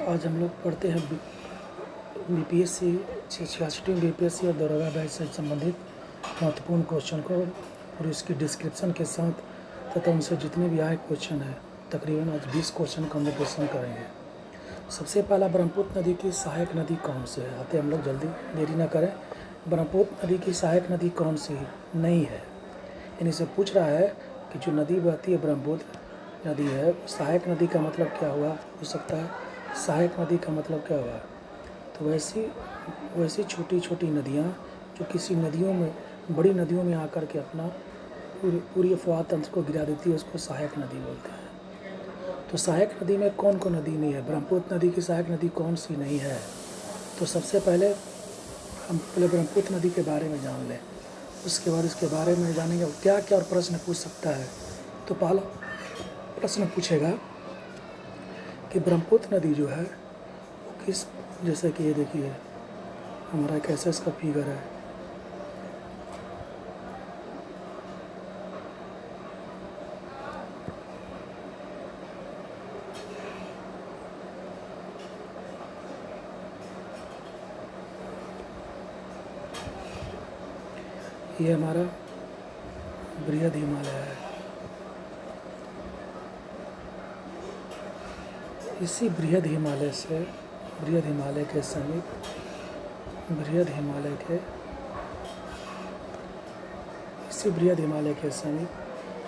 आज हम लोग पढ़ते हैं बीपीएससी 66वीं बीपीएससी और दरोगा बैच से संबंधित महत्वपूर्ण क्वेश्चन को और इसकी डिस्क्रिप्शन के साथ तथा उनसे जितने भी आए क्वेश्चन है तकरीबन आज 20 क्वेश्चन का हम लोग डिस्कशन करेंगे। सबसे पहला, ब्रह्मपुत्र नदी की सहायक नदी कौन सी है? आते हम लोग जल्दी देरी ना करें। ब्रह्मपुत्र नदी की सहायक नदी कौन सी नहीं है? यानी से पूछ रहा है कि जो नदी बहती है ब्रह्मपुत्र नदी है, सहायक नदी का मतलब क्या हुआ? हो सकता है सहायक नदी का मतलब क्या हुआ? तो वैसी छोटी छोटी नदियाँ जो किसी नदियों में, बड़ी नदियों में आकर के अपना पूरी अफवाह तंत्र को गिरा देती है, उसको सहायक नदी बोलते हैं। तो सहायक नदी में कौन कौन नदी नहीं है? ब्रह्मपुत्र नदी की सहायक नदी कौन सी नहीं है? तो सबसे पहले हम ब्रह्मपुत्र नदी के बारे में जान लें, उसके बाद इसके बारे में जानेंगे क्या क्या और प्रश्न पूछ सकता है। तो पहला प्रश्न पूछेगा कि ब्रह्मपुत्र नदी जो है वो किस, जैसे कि ये देखिए हमारा कैसे इसका फिगर है, ये हमारा बृहद हिमालय है। इसी बृहद हिमालय के समीप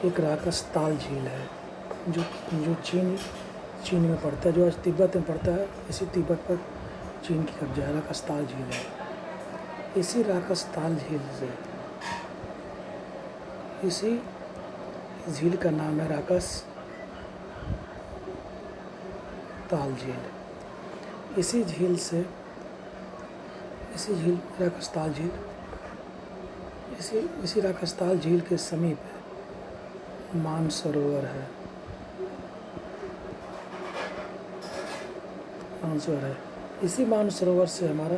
एक राकसताल झील है जो चीन में पड़ता है, जो आज तिब्बत में पड़ता है। इसी तिब्बत पर चीन की कब्जा है। राकसताल झील है। इसी राकसताल झील से, इसी झील का नाम है राकसताल झील। इसी राकसताल झील के समीप मानसरोवर है। इसी मानसरोवर से हमारा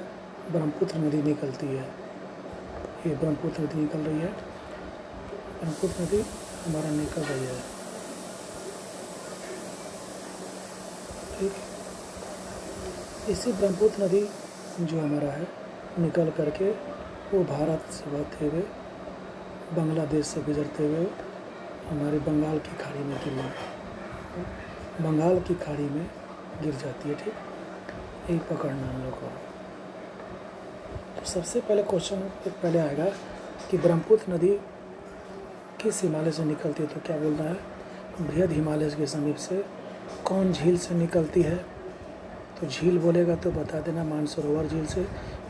ब्रह्मपुत्र नदी निकलती है। ये ब्रह्मपुत्र नदी निकल रही है। ब्रह्मपुत्र नदी हमारा निकल रही है। ठीक, इसी ब्रह्मपुत्र नदी जो हमारा है निकल करके वो भारत से बहते हुए, बांग्लादेश से गुजरते हुए हमारे बंगाल की खाड़ी में गिर जाती है। ठीक, यही पकड़ना हम लोग को। तो सबसे पहले क्वेश्चन पहले आएगा कि ब्रह्मपुत्र नदी किस हिमालय से निकलती है? तो क्या बोलना है? बृहद हिमालय के समीप से कौन झील से निकलती है? तो झील बोलेगा तो बता देना मानसरोवर झील से,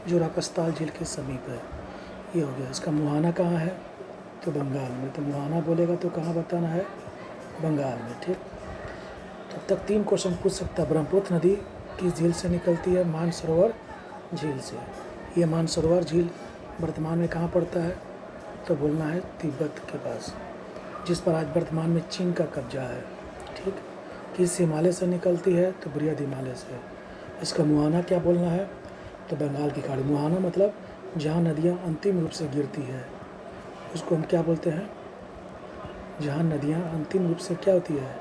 जो राकसताल झील के समीप है। ये हो गया। इसका मुहाना कहाँ है? तो बंगाल में। तो मुहाना बोलेगा तो कहाँ बताना है? बंगाल में। ठीक, तो तब तक 3 क्वेश्चन पूछ सकता है। ब्रह्मपुत्र नदी किस झील से निकलती है? मानसरोवर झील से। ये मानसरोवर झील वर्तमान में कहाँ पड़ता है? तो बोलना है तिब्बत के पास, जिस पर आज वर्तमान में चीन का कब्जा है। ठीक, किस हिमालय से निकलती है? तो बृहद हिमालय से। इसका मुहाना क्या बोलना है? तो बंगाल की खाड़ी। मुहाना मतलब जहाँ नदियाँ अंतिम रूप से गिरती है, उसको हम क्या बोलते हैं? जहाँ नदियाँ अंतिम रूप से क्या होती है?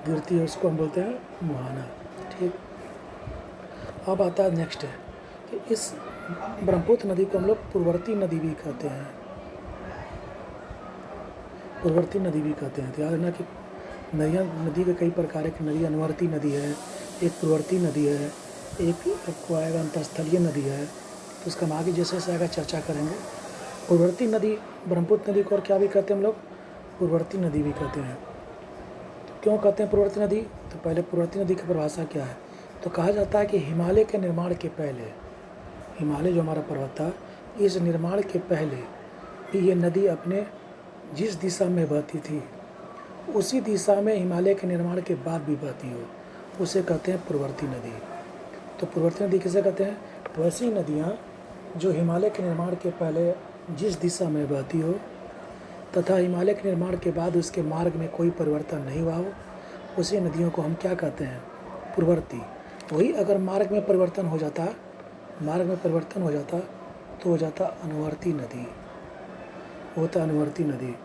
गिरती है, उसको हम बोलते हैं मुहाना। ठीक, अब आता है नेक्स्ट है कि इस ब्रह्मपुत्र नदी को हम लोग पूर्ववर्ती नदी भी कहते हैं। तो याद रखना कि नदी के कई प्रकार की नदी, अनुवर्ती नदी है, एक पूर्ववर्ती नदी है, एक आपको आएगा अंतस्थलीय नदी है। तो उसका हम आगे जैसे आएगा चर्चा करेंगे। पूर्ववर्ती नदी, ब्रह्मपुत्र नदी को और क्या भी कहते हैं हम लोग? पूर्ववर्ती नदी भी कहते हैं। तो क्यों कहते हैं पूर्ववर्ती नदी? तो पहले पूर्ववर्ती नदी की परिभाषा क्या है? तो कहा जाता है कि हिमालय के निर्माण के पहले, हिमालय जो हमारा पर्वत था, इस निर्माण के पहले भी ये नदी अपने जिस दिशा में बहती थी, उसी दिशा में हिमालय के निर्माण के बाद भी बहती हो, उसे कहते हैं पूर्ववर्ती नदी। तो पूर्ववर्ती नदी किसे कहते हैं? वैसी नदियाँ जो हिमालय के निर्माण के पहले जिस दिशा में बहती हो तथा हिमालय के निर्माण के बाद उसके मार्ग में कोई परिवर्तन नहीं हुआ हो, उसी नदियों को हम क्या कहते हैं? पूर्ववर्ती। वही अगर मार्ग में परिवर्तन हो जाता तो हो जाता अनुवर्ती नदी, होता अनुवर्ती नदी।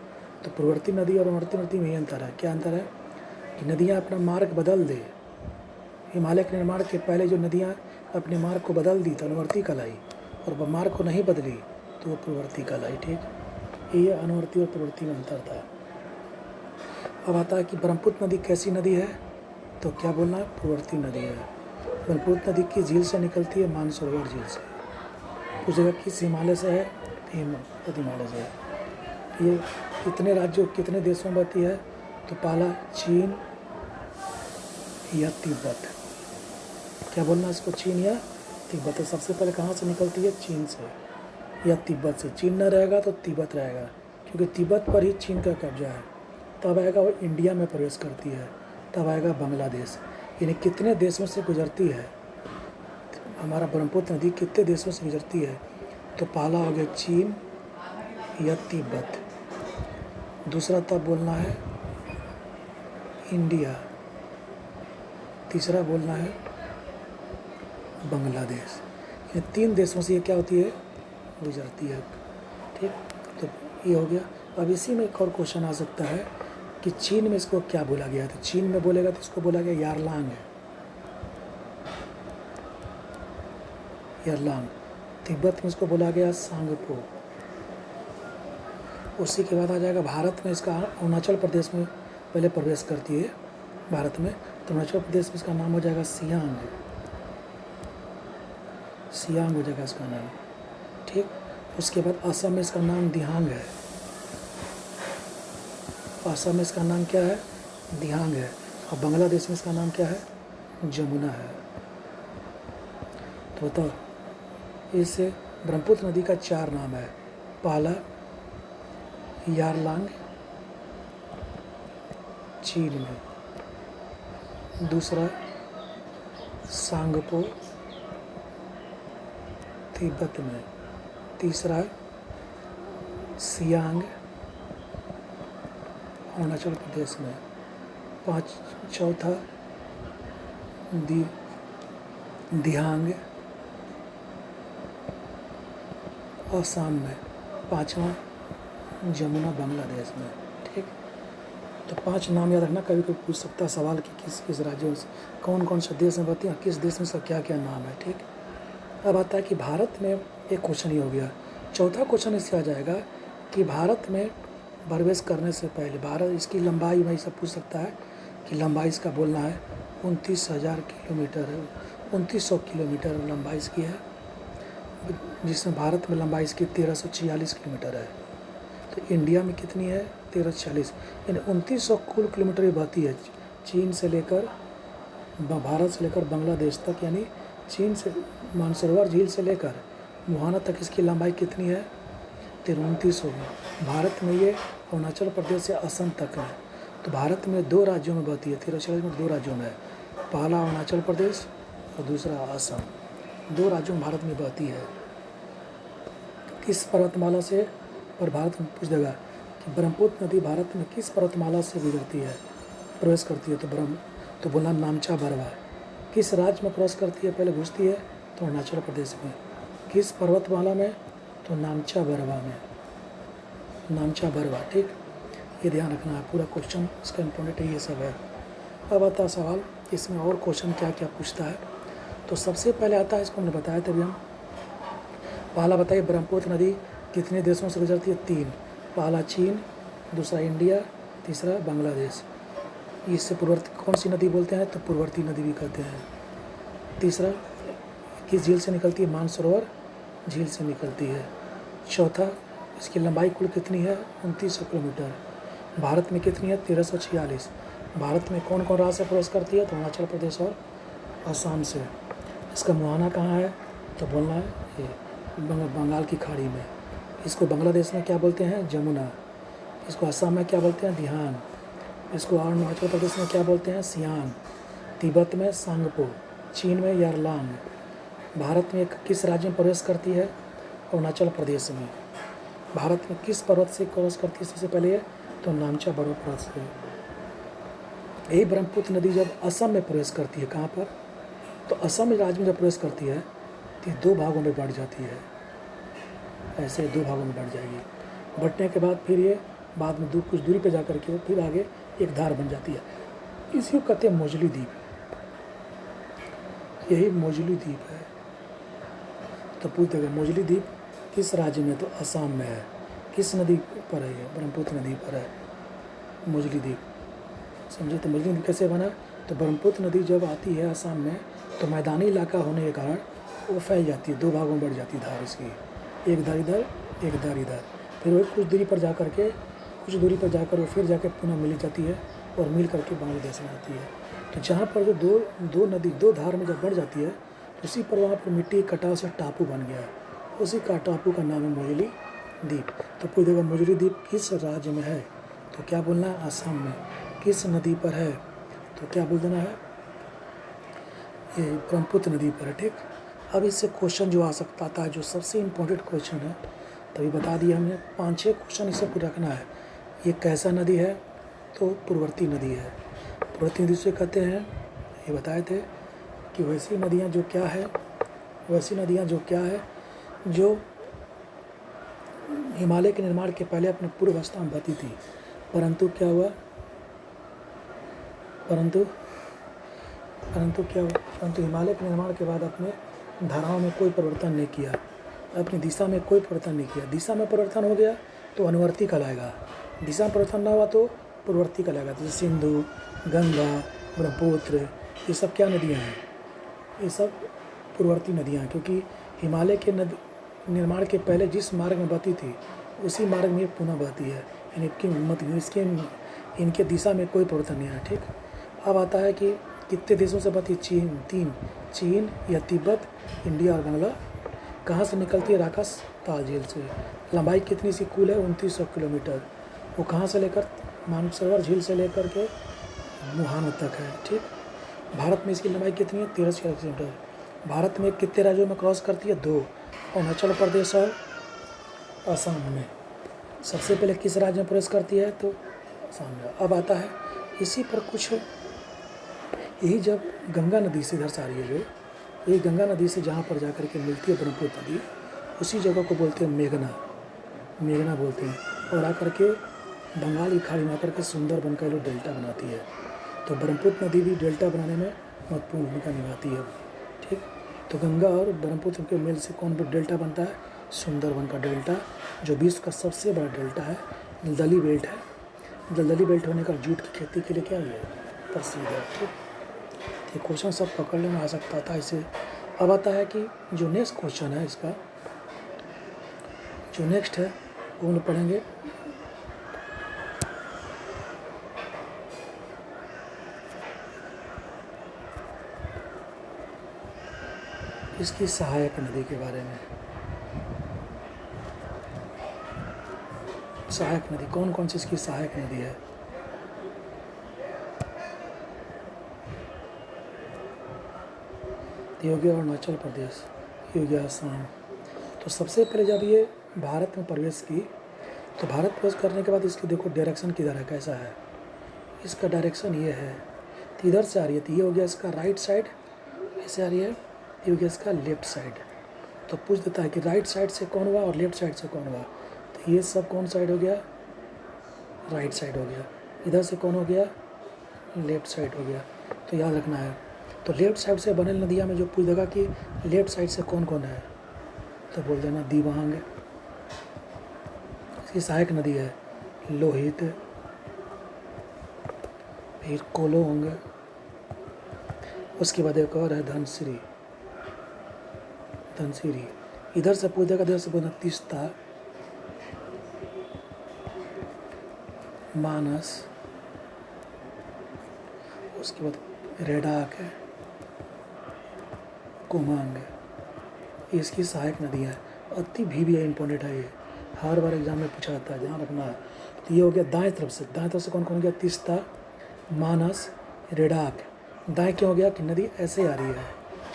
तो पूर्ववर्ती नदी और अनुवर्ती नदी में यही अंतर है। क्या अंतर है? कि नदियाँ अपना मार्ग बदल दे, हिमालय के निर्माण के पहले जो नदियाँ अपने मार्ग को बदल दी तो अनुवर्ती कहलाई, और वह मार्ग को नहीं बदली तो वो पूर्ववर्ती कहलाई। ठीक, ये अनुवर्ती और पूर्ववर्ती में अंतर था। अब आता है कि ब्रह्मपुत्र नदी कैसी नदी है, तो क्या बोलना है, पूर्ववर्ती नदी है। ब्रह्मपुत्र नदी किस झील से निकलती है, मानसरोवर झील से। पूछेगा किस हिमालय से है, हिमालय से है। ये कितने राज्यों कितने देशों में बहती है, तो पहला चीन या तिब्बत। क्या बोलना है इसको, चीन या तिब्बत। तो सबसे पहले कहाँ से निकलती है, चीन से या तिब्बत से। चीन न रहेगा तो तिब्बत रहेगा, क्योंकि तिब्बत पर ही चीन का कब्जा है। तब आएगा वो इंडिया में प्रवेश करती है, तब आएगा बांग्लादेश। यानी कितने देशों से गुजरती है हमारा ब्रह्मपुत्र नदी, कितने देशों से गुजरती है, तो पहला हो गया चीन या तिब्बत। दूसरा तब बोलना है इंडिया। तीसरा बोलना है बांग्लादेश। ये 3 देशों से ये क्या होती है, गुजरती है। ठीक, तो ये हो गया। अब इसी में एक और क्वेश्चन आ सकता है कि चीन में इसको क्या बोला गया, तो चीन में बोलेगा तो इसको बोला गया यारलांग है, यारलांग। तिब्बत में इसको बोला गया सांगपो। उसी के बाद आ जाएगा भारत में, इसका अरुणाचल प्रदेश में पहले प्रवेश करती है भारत में, तो अरुणाचल प्रदेश में इसका नाम हो जाएगा सियांग। सियांग हो जाएगा इसका नाम। ठीक, उसके बाद असम में इसका नाम दिहांग है। असम में इसका नाम क्या है, दिहांग है। और बांग्लादेश में इसका नाम क्या है, जमुना है। तो बताओ, इससे ब्रह्मपुत्र नदी का 4 नाम है। पहला यारलांग चीन में, दूसरा सांगपो तिब्बत में, तीसरा सियांग अरुणाचल प्रदेश में, चौथा दिहांग असम में, 5वां जमुना बांग्लादेश में। ठीक, तो 5 नाम याद रखना। कभी कभी पूछ सकता है सवाल कि किस किस राज्यों से, कौन कौन से देश में बहती हैं, किस देश में इसका क्या क्या नाम है। ठीक, अब आता है कि भारत में एक क्वेश्चन ही हो गया। चौथा क्वेश्चन इससे आ जाएगा कि भारत में प्रवेश करने से पहले भारत, इसकी लंबाई में सब पूछ सकता है कि लंबाई इसका बोलना है 29,000 किलोमीटर है, 2900 किलोमीटर लंबाई इसकी है, जिसमें भारत में लंबाई इसकी 1346 किलोमीटर है। तो इंडिया में कितनी है, 1340, यानी 2900 कुल किलोमीटर ही बहती है चीन से लेकर, भारत से लेकर बांग्लादेश तक। यानी चीन से मानसरोवर झील से लेकर मुहाना तक इसकी लंबाई कितनी है, 2900 होगी। भारत में ये अरुणाचल प्रदेश से असम तक है। तो भारत में 2 राज्यों में बहती है, 1340 में 2 राज्यों में है। पहला अरुणाचल प्रदेश और दूसरा असम, 2 राज्यों में भारत में बहती है। किस पर्वतमाला से, पर भारत में पूछ देगा कि ब्रह्मपुत्र नदी भारत में किस पर्वतमाला से गुजरती है, प्रवेश करती है, तो बोला नामचा बरवा। किस राज्य में प्रवेश करती है, पहले घुसती है तो अरुणाचल प्रदेश में। किस पर्वतमाला में, तो नामचा बरवा में, नामचा बरवा। ठीक, ये ध्यान रखना है, पूरा क्वेश्चन इसका इम्पोर्टेंट ये सब है। अब आता है सवाल, इसमें और क्वेश्चन क्या क्या पूछता है। तो सबसे पहले आता है, इसको हमने बताया तभी हम, पहला बताइए ब्रह्मपुत्र नदी कितने देशों से गुजरती है, 3। पहला चीन, दूसरा इंडिया, तीसरा बांग्लादेश। इससे पूर्ववर्ती कौन सी नदी बोलते हैं, तो पूर्ववर्ती नदी भी कहते हैं। तीसरा किस झील से निकलती है, मानसरोवर झील से निकलती है। चौथा इसकी लंबाई कुल कितनी है, 2900 किलोमीटर। भारत में कितनी है, 1346। भारत में कौन कौन राज्य से प्रवेश करती है, तो अरुणाचल प्रदेश और असम से। इसका मुहाना कहाँ है, तो बोलना है ये बंगाल की खाड़ी में। इसको बांग्लादेश में क्या बोलते हैं, जमुना। इसको असम में क्या बोलते हैं, दिहांग। इसको अरुणाचल प्रदेश में क्या बोलते हैं, सियांग। तिब्बत में सांगपो, चीन में यारलांग। भारत में किस राज्य में प्रवेश करती है, अरुणाचल प्रदेश में। भारत में किस पर्वत से प्रवेश करती है सबसे पहले, तो नामचा बरवा पर्वत से। यही ब्रह्मपुत्र नदी जब असम में प्रवेश करती है, कहाँ पर, तो असम राज्य में जब प्रवेश करती है तो 2 भागों में बढ़ जाती है। ऐसे 2 भागों में बढ़ जाएगी। बढ़ने के बाद फिर ये बाद में कुछ दूरी पे जा कर के फिर आगे एक धार बन जाती है। इसी को कहते हैं मोजली द्वीप। यही मोजली द्वीप है। तो पूछ देगा मोजली द्वीप किस राज्य में, तो असम में है। किस नदी पर है ये, ब्रह्मपुत्र नदी पर है मोजली द्वीप। समझे। तो मोजली द्वीप कैसे बना, तो ब्रह्मपुत्र नदी जब आती है असम में तो मैदानी इलाका होने के कारण वो फैल जाती है, दो भागों में बढ़ जाती है धार इसकी, एक धार इधर एक धार इधर। फिर वो कुछ दूरी पर जाकर वो फिर जाके पुनः मिल जाती है और मिल करके बांग्लादेश में आती है। तो जहाँ पर जो दो धार में जब बढ़ जाती है तो उसी पर वहाँ पर मिट्टी कटाव से टापू बन गया, उसी का टापू का नाम है मोजली द्वीप। तो पूछ देगा मोजली द्वीप किस राज्य में है, तो क्या बोलना है, असम में। किस नदी पर है, तो क्या बोल देना है, ये ब्रह्मपुत्र नदी पर है। ठीक। अब इससे क्वेश्चन जो आ सकता था, जो सबसे इम्पोर्टेंट क्वेश्चन है, तभी बता दिया हमने, 5-6 क्वेश्चन इससे पूरा रखना है। ये कैसा नदी है, तो पूर्ववर्ती नदी है। पूर्ववर्ती नदी से कहते हैं, ये बताए थे कि वैसी नदियाँ जो क्या है, जो हिमालय के निर्माण के पहले अपने पूर्व अवस्था में बहती थी, परंतु क्या हुआ, परंतु हिमालय के निर्माण के बाद अपने धाराओं में कोई परिवर्तन नहीं किया, अपनी दिशा में कोई परिवर्तन नहीं किया। दिशा में परिवर्तन हो गया तो अनुवर्ती कहलाएगा, दिशा में परिवर्तन ना हुआ तो पूर्ववर्ती कहलाएगा। जैसे सिंधु, गंगा, ब्रह्मपुत्र, ये सब क्या नदियाँ हैं, ये सब पूर्ववर्ती नदियाँ हैं, क्योंकि हिमालय के निर्माण के पहले जिस मार्ग में बहती थी उसी मार्ग में पुनः बहती है, यानी इनके दिशा में कोई परिवर्तन नहीं है। ठीक। अब आता है कि कितने देशों से बहती, चीन या तिब्बत, इंडिया और बांग्ला। कहाँ से निकलती है, राकस ताल झील से। लंबाई कितनी सी कुल है, 2900 किलोमीटर। वो कहाँ से लेकर, मानसरोवर झील से लेकर के मुहाना तक है। ठीक। भारत में इसकी लंबाई कितनी है, 1300 किलोमीटर। भारत में कितने राज्यों में क्रॉस करती है, 2, अरुणाचल प्रदेश और असम में। सबसे पहले किस राज्य में प्रवेश करती है, तो असम में। अब आता है इसी पर कुछ, यही जब गंगा नदी से इधर से आ रही है, जो यही गंगा नदी से जहाँ पर जाकर के मिलती है ब्रह्मपुत्र नदी, उसी जगह को बोलते हैं मेघना बोलते हैं, और आकर के बंगाल की खाड़ी में आकर के सुंदरबन का लोग डेल्टा बनाती है। तो ब्रह्मपुत्र नदी भी डेल्टा बनाने में महत्वपूर्ण भूमिका निभाती है। ठीक। तो गंगा और ब्रह्मपुत्र के मेल से कौन डेल्टा बनता है, सुंदरबन का डेल्टा, जो विश्व का सबसे बड़ा डेल्टा है। दलदली बेल्ट है, दलदली बेल्ट होने का जूट की खेती के लिए क्या है, प्रसिद्ध है। ठीक। ये क्वेश्चन सब पकड़ने में आ सकता था इसे। अब आता है कि जो नेक्स्ट क्वेश्चन है, इसका जो नेक्स्ट है वो हम पढ़ेंगे। इसकी सहायक नदी के बारे में। सहायक नदी कौन कौन सी इसकी सहायक नदी है, ये हो गया अरुणाचल प्रदेश, ये हो गया असम। तो सबसे पहले जब ये भारत में प्रवेश की, तो भारत प्रवेश करने के बाद इसकी देखो डायरेक्शन किधर है, कैसा है, इसका डायरेक्शन ये है, तो इधर से आ रही है, तो ये हो गया इसका राइट साइड, ऐसे आ रही है, ये हो गया इसका लेफ्ट साइड। तो पूछ देता है कि राइट साइड से कौन हुआ और लेफ्ट साइड से कौन हुआ, तो ये सब कौन साइड हो गया, राइट साइड हो गया। इधर से कौन हो गया, लेफ्ट साइड हो गया। तो याद रखना है। तो लेफ्ट साइड से बने नदियाँ में जो पूछ देगा कि लेफ्ट साइड से कौन कौन है, तो बोल देना दिबांग, इसकी सहायक नदी है लोहित, फिर कोलोंग, उसके बाद एक और है धनसिरी। इधर से पूछ देगा, इधर से बोलना तीस्ता, मानस, उसके बाद रेडाक, कुमांग, इसकी सहायक नदी है। अति भी इम्पोर्टेंट है, ये हर बार एग्जाम में पूछा जाता है, ध्यान रखना है। तो ये हो गया दाएं तरफ से कौन कौन हो गया, तीस्ता, मानस, रेडाक। दाएं क्यों हो गया कि नदी ऐसे आ रही है,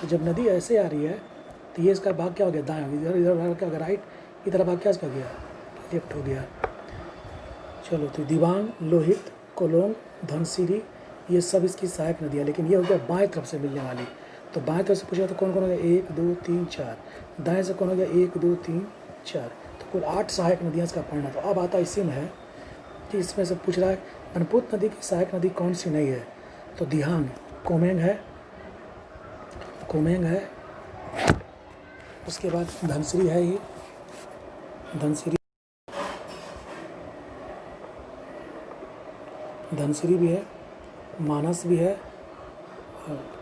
तो जब नदी ऐसे आ रही है तो ये इसका भाग क्या हो गया, दाएं, इधर भाग क्या हो गया, राइट, इधर भाग क्या इसका गया, लेफ्ट हो गया। चलो, तो दिबांग, लोहित, कोलोंग, धनसिरी, ये सब इसकी सहायक नदी है, लेकिन ये हो गया बाएं तरफ से मिलने वाली। तो बाएं तरफ से पूछा तो कौन कौन हो गया, 1 2 3 4, दाएं से कौन हो गया, 1 2 3 4, तो कुल 8 सहायक नदियाँ इसका पढ़ना। तो अब आता इसी में है कि इसमें से पूछ रहा है ब्रह्मपुत्र नदी की सहायक नदी कौन सी नहीं है, तो दिहांग, कोमेंग है, कुमेंग है, उसके बाद धनश्री है, ये धनश्री भी है, मानस भी है,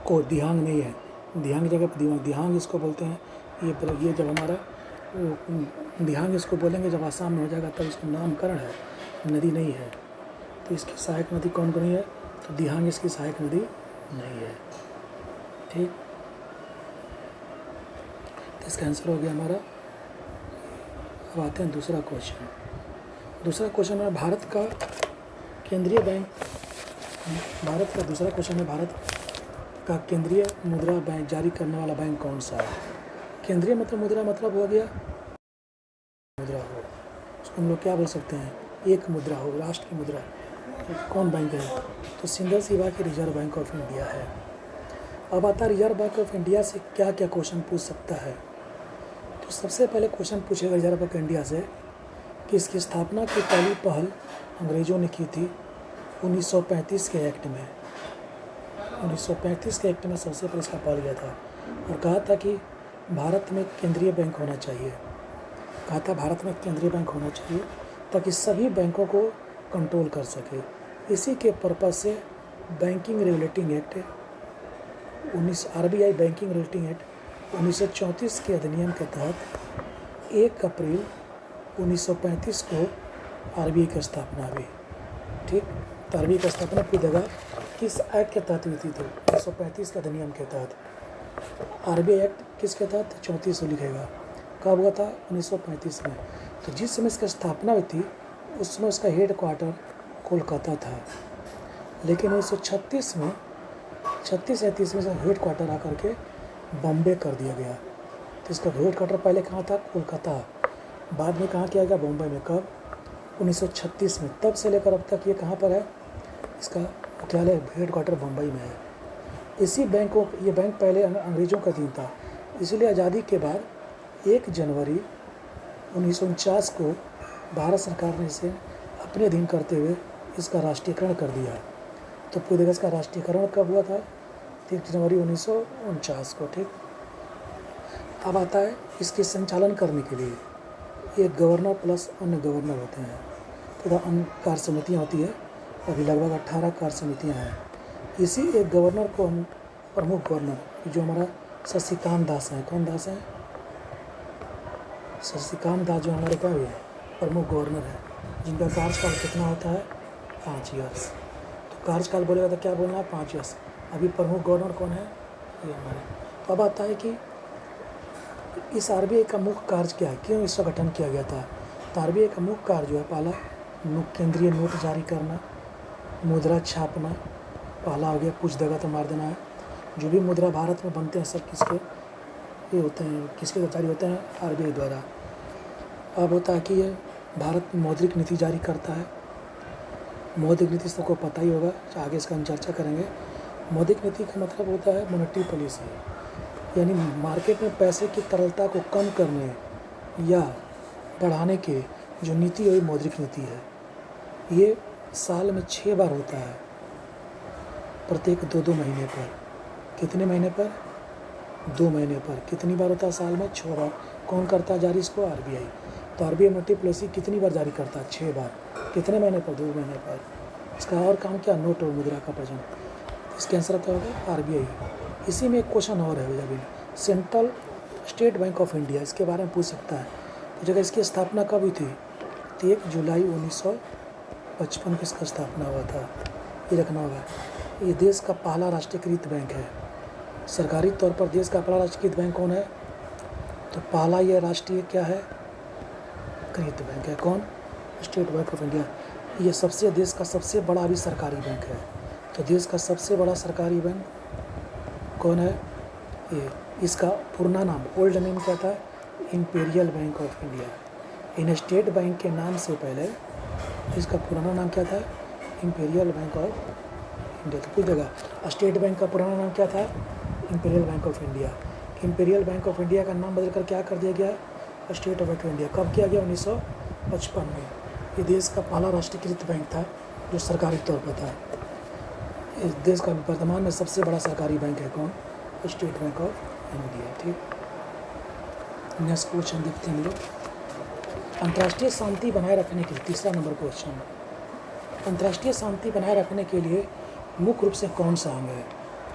को दिहांग नहीं है, दिहांग जगह पर दिहांग इसको बोलते हैं। ये जब हमारा दिहांग इसको बोलेंगे जब आसाम में हो जाएगा तब इसका नामकरण है, नदी नहीं है। तो इसकी सहायक नदी कौन कौन है? तो दिहांग इसकी सहायक नदी नहीं है। ठीक, तो इसका आंसर हो गया हमारा। अब आते हैं दूसरा क्वेश्चन। दूसरा क्वेश्चन है भारत का केंद्रीय बैंक, भारत का दूसरा क्वेश्चन है भारत का केंद्रीय मुद्रा बैंक जारी करने वाला बैंक कौन सा है? केंद्रीय मतलब मुद्रा मतलब हो गया मुद्रा हो, उसको हम लोग क्या बोल सकते हैं? एक मुद्रा हो, राष्ट्र की मुद्रा। कौन बैंक है? तो सिंधल सिवा की रिजर्व बैंक ऑफ इंडिया है। अब आता रिजर्व बैंक ऑफ इंडिया से क्या क्या क्वेश्चन पूछ सकता है? तो सबसे पहले क्वेश्चन पूछेगा रिजर्व बैंक ऑफ इंडिया से कि इसकी स्थापना की पहली पहल अंग्रेज़ों ने की थी 1935 के एक्ट में। 1935 के एक्ट में सबसे पहले इसका पाल गया था और कहा था कि भारत में केंद्रीय बैंक होना चाहिए। कहा था भारत में केंद्रीय बैंक होना चाहिए ताकि सभी बैंकों को कंट्रोल कर सके। इसी के पर्पज़ से banking regulating act 19 RBI banking regulating act 1934 के अधिनियम के तहत 1 अप्रैल 1935 को RBI की स्थापना हुई। ठीक, तो RBI की स्थापना की जगह किस एक्ट के तहत हुई थी? तो 1935 के अधिनियम के तहत। RBI एक्ट किसके तहत? 34 से लिखेगा। कब हुआ था? 1935 में। तो जिस समय इसकी स्थापना हुई थी उस समय उसका हेड क्वार्टर कोलकाता था, लेकिन 1936 में 36-37 में से हेड क्वार्टर आकर के बॉम्बे कर दिया गया। तो इसका हेड क्वार्टर पहले कहाँ था? कोलकाता, बाद में कहाँ किया गया? बॉम्बे में। कब? 1936 में। तब से लेकर अब तक ये कहाँ पर है? इसका मुख्यालय हेड क्वार्टर बम्बई में है। इसी बैंकों, ये बैंक पहले अंग्रेज़ों का अधीन था, इसलिए आज़ादी के बाद 1 जनवरी 1949 को भारत सरकार ने इसे अपने अधीन करते हुए इसका राष्ट्रीयकरण कर दिया। तो पूरे देश का राष्ट्रीयकरण कब हुआ था? 1 जनवरी 1949 को। ठीक, अब आता है इसके संचालन करने के लिए एक गवर्नर प्लस अन्य गवर्नर होते हैं, तथा अन्य कार्य समितियाँ होती है। अभी लगभग 18 कार्य समितियाँ हैं। इसी एक गवर्नर को हम प्रमुख गवर्नर, जो हमारा शशिकांत दास हैं। कौन दास हैं? शशिकांत दास, जो हमारे क्या हुए प्रमुख गवर्नर है, जिनका कार्यकाल कितना होता है? 5 ईयर्स। तो कार्यकाल बोलेगा तो क्या बोलना है? 5 ईयर्स। अभी प्रमुख गवर्नर कौन है? ये हमारे। तो अब आता है कि इस RBI का मुख्य कार्य क्या है, क्यों इसका गठन किया गया था? तो RBI का मुख्य कार्य जो है, पहला केंद्रीय नोट जारी करना, मुद्रा छापना, पहला हो गया। कुछ जगह तो मार देना है। जो भी मुद्रा भारत में बनते हैं सब किसके ये होते हैं? किसके जारी होते हैं? RBI द्वारा। अब होता है कि ये भारत में मौद्रिक नीति जारी करता है। मौद्रिक नीति सबको पता ही होगा, आगे इसका हम चर्चा करेंगे। मौद्रिक नीति का मतलब होता है मॉनेटरी पॉलिसी, यानी मार्केट में पैसे की तरलता को कम करने या बढ़ाने के जो नीति है वही मौद्रिक नीति है। ये साल में 6 बार होता है, प्रत्येक 2-2 महीने पर। कितने महीने पर? 2 महीने पर। कितनी बार होता है साल में? 6 बार। कौन करता है जारी इसको? RBI। तो RBI मॉनेटरी पॉलिसी कितनी बार जारी करता है? 6 बार। कितने महीने पर? 2 महीने पर। इसका और काम क्या? नोट और मुद्रा का प्रजन। इसके आंसर क्या होगा? RBI। इसी में एक क्वेश्चन और है भैया, central state bank of India, इसके बारे में पूछ सकता है। तो जगह इसकी स्थापना कब हुई थी? 1 जुलाई 1955 की इसका स्थापना हुआ था। ये रखना होगा। ये देश का पहला राष्ट्रीयकृत बैंक है। सरकारी तौर पर देश का पहला राष्ट्रीयकृत बैंक कौन है? तो पहला ये राष्ट्रीय क्या है? कृत बैंक है। कौन? State bank of India. ये देश का सबसे बड़ा भी सरकारी बैंक है। तो देश का सबसे बड़ा सरकारी बैंक कौन है? ये। इसका पुराना नाम, ओल्ड नेम क्या था? Imperial bank of India. In state bank के नाम से पहले इसका पुराना नाम क्या था? Imperial bank of India. तो पूछ जगह स्टेट बैंक का पुराना नाम क्या था? Imperial bank of India. Imperial bank of India का नाम बदलकर क्या कर दिया गया? State bank of India. कब किया गया? 1955 में। ये देश का पहला राष्ट्रीयकृत बैंक था जो सरकारी तौर पर था। इस देश का वर्तमान में सबसे बड़ा सरकारी बैंक है कौन? State bank of India. ठीक, नेक्स्ट क्वेश्चन देखते हैं हम लोग। अंतर्राष्ट्रीय शांति बनाए रखने के लिए, तीसरा नंबर क्वेश्चन, अंतर्राष्ट्रीय शांति बनाए रखने के लिए मुख्य रूप से कौन सा अंग है?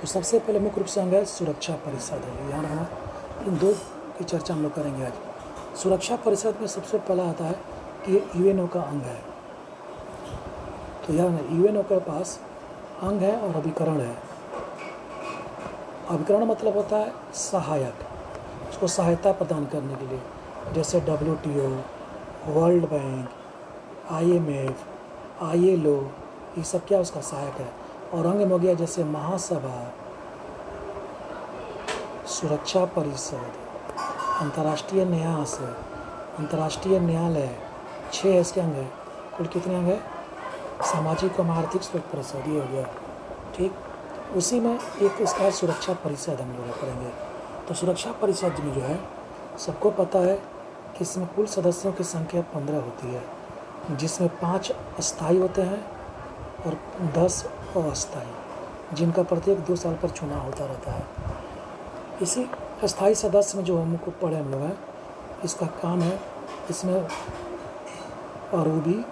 तो सबसे पहले मुख्य रूप से अंग है सुरक्षा परिषद है। यहाँ रखना, इन दो की चर्चा हम लोग करेंगे आज। सुरक्षा परिषद में सबसे पहला आता है कि ये यूएनओ का अंग है। तो यहाँ यूएनओ के पास अंग है और अभिकरण है। अभिकरण मतलब होता है सहायक, उसको सहायता प्रदान करने के लिए, जैसे WTO, world bank, IMF, ILO, ये सब क्या उसका सहायक है। और अंग में हो गया जैसे महासभा, सुरक्षा परिषद, अंतर्राष्ट्रीय न्यास, अंतर्राष्ट्रीय न्यायालय, 6 इसके अंग है। कुल कितने अंग है? सामाजिक एवं आर्थिक सुरक्षा परिषद, ये हो गया। ठीक, उसी में एक इसका सुरक्षा परिषद हम लोग करेंगे। तो सुरक्षा परिषद में जो है सबको पता है कि इसमें कुल सदस्यों की संख्या 15 होती है, जिसमें 5 अस्थायी होते हैं और 10 अस्थायी, जिनका प्रत्येक 2 साल पर चुनाव होता रहता है। इसी अस्थायी सदस्य में जो हमको पढ़े हम लोग हैं, इसका काम है, इसमें अरबी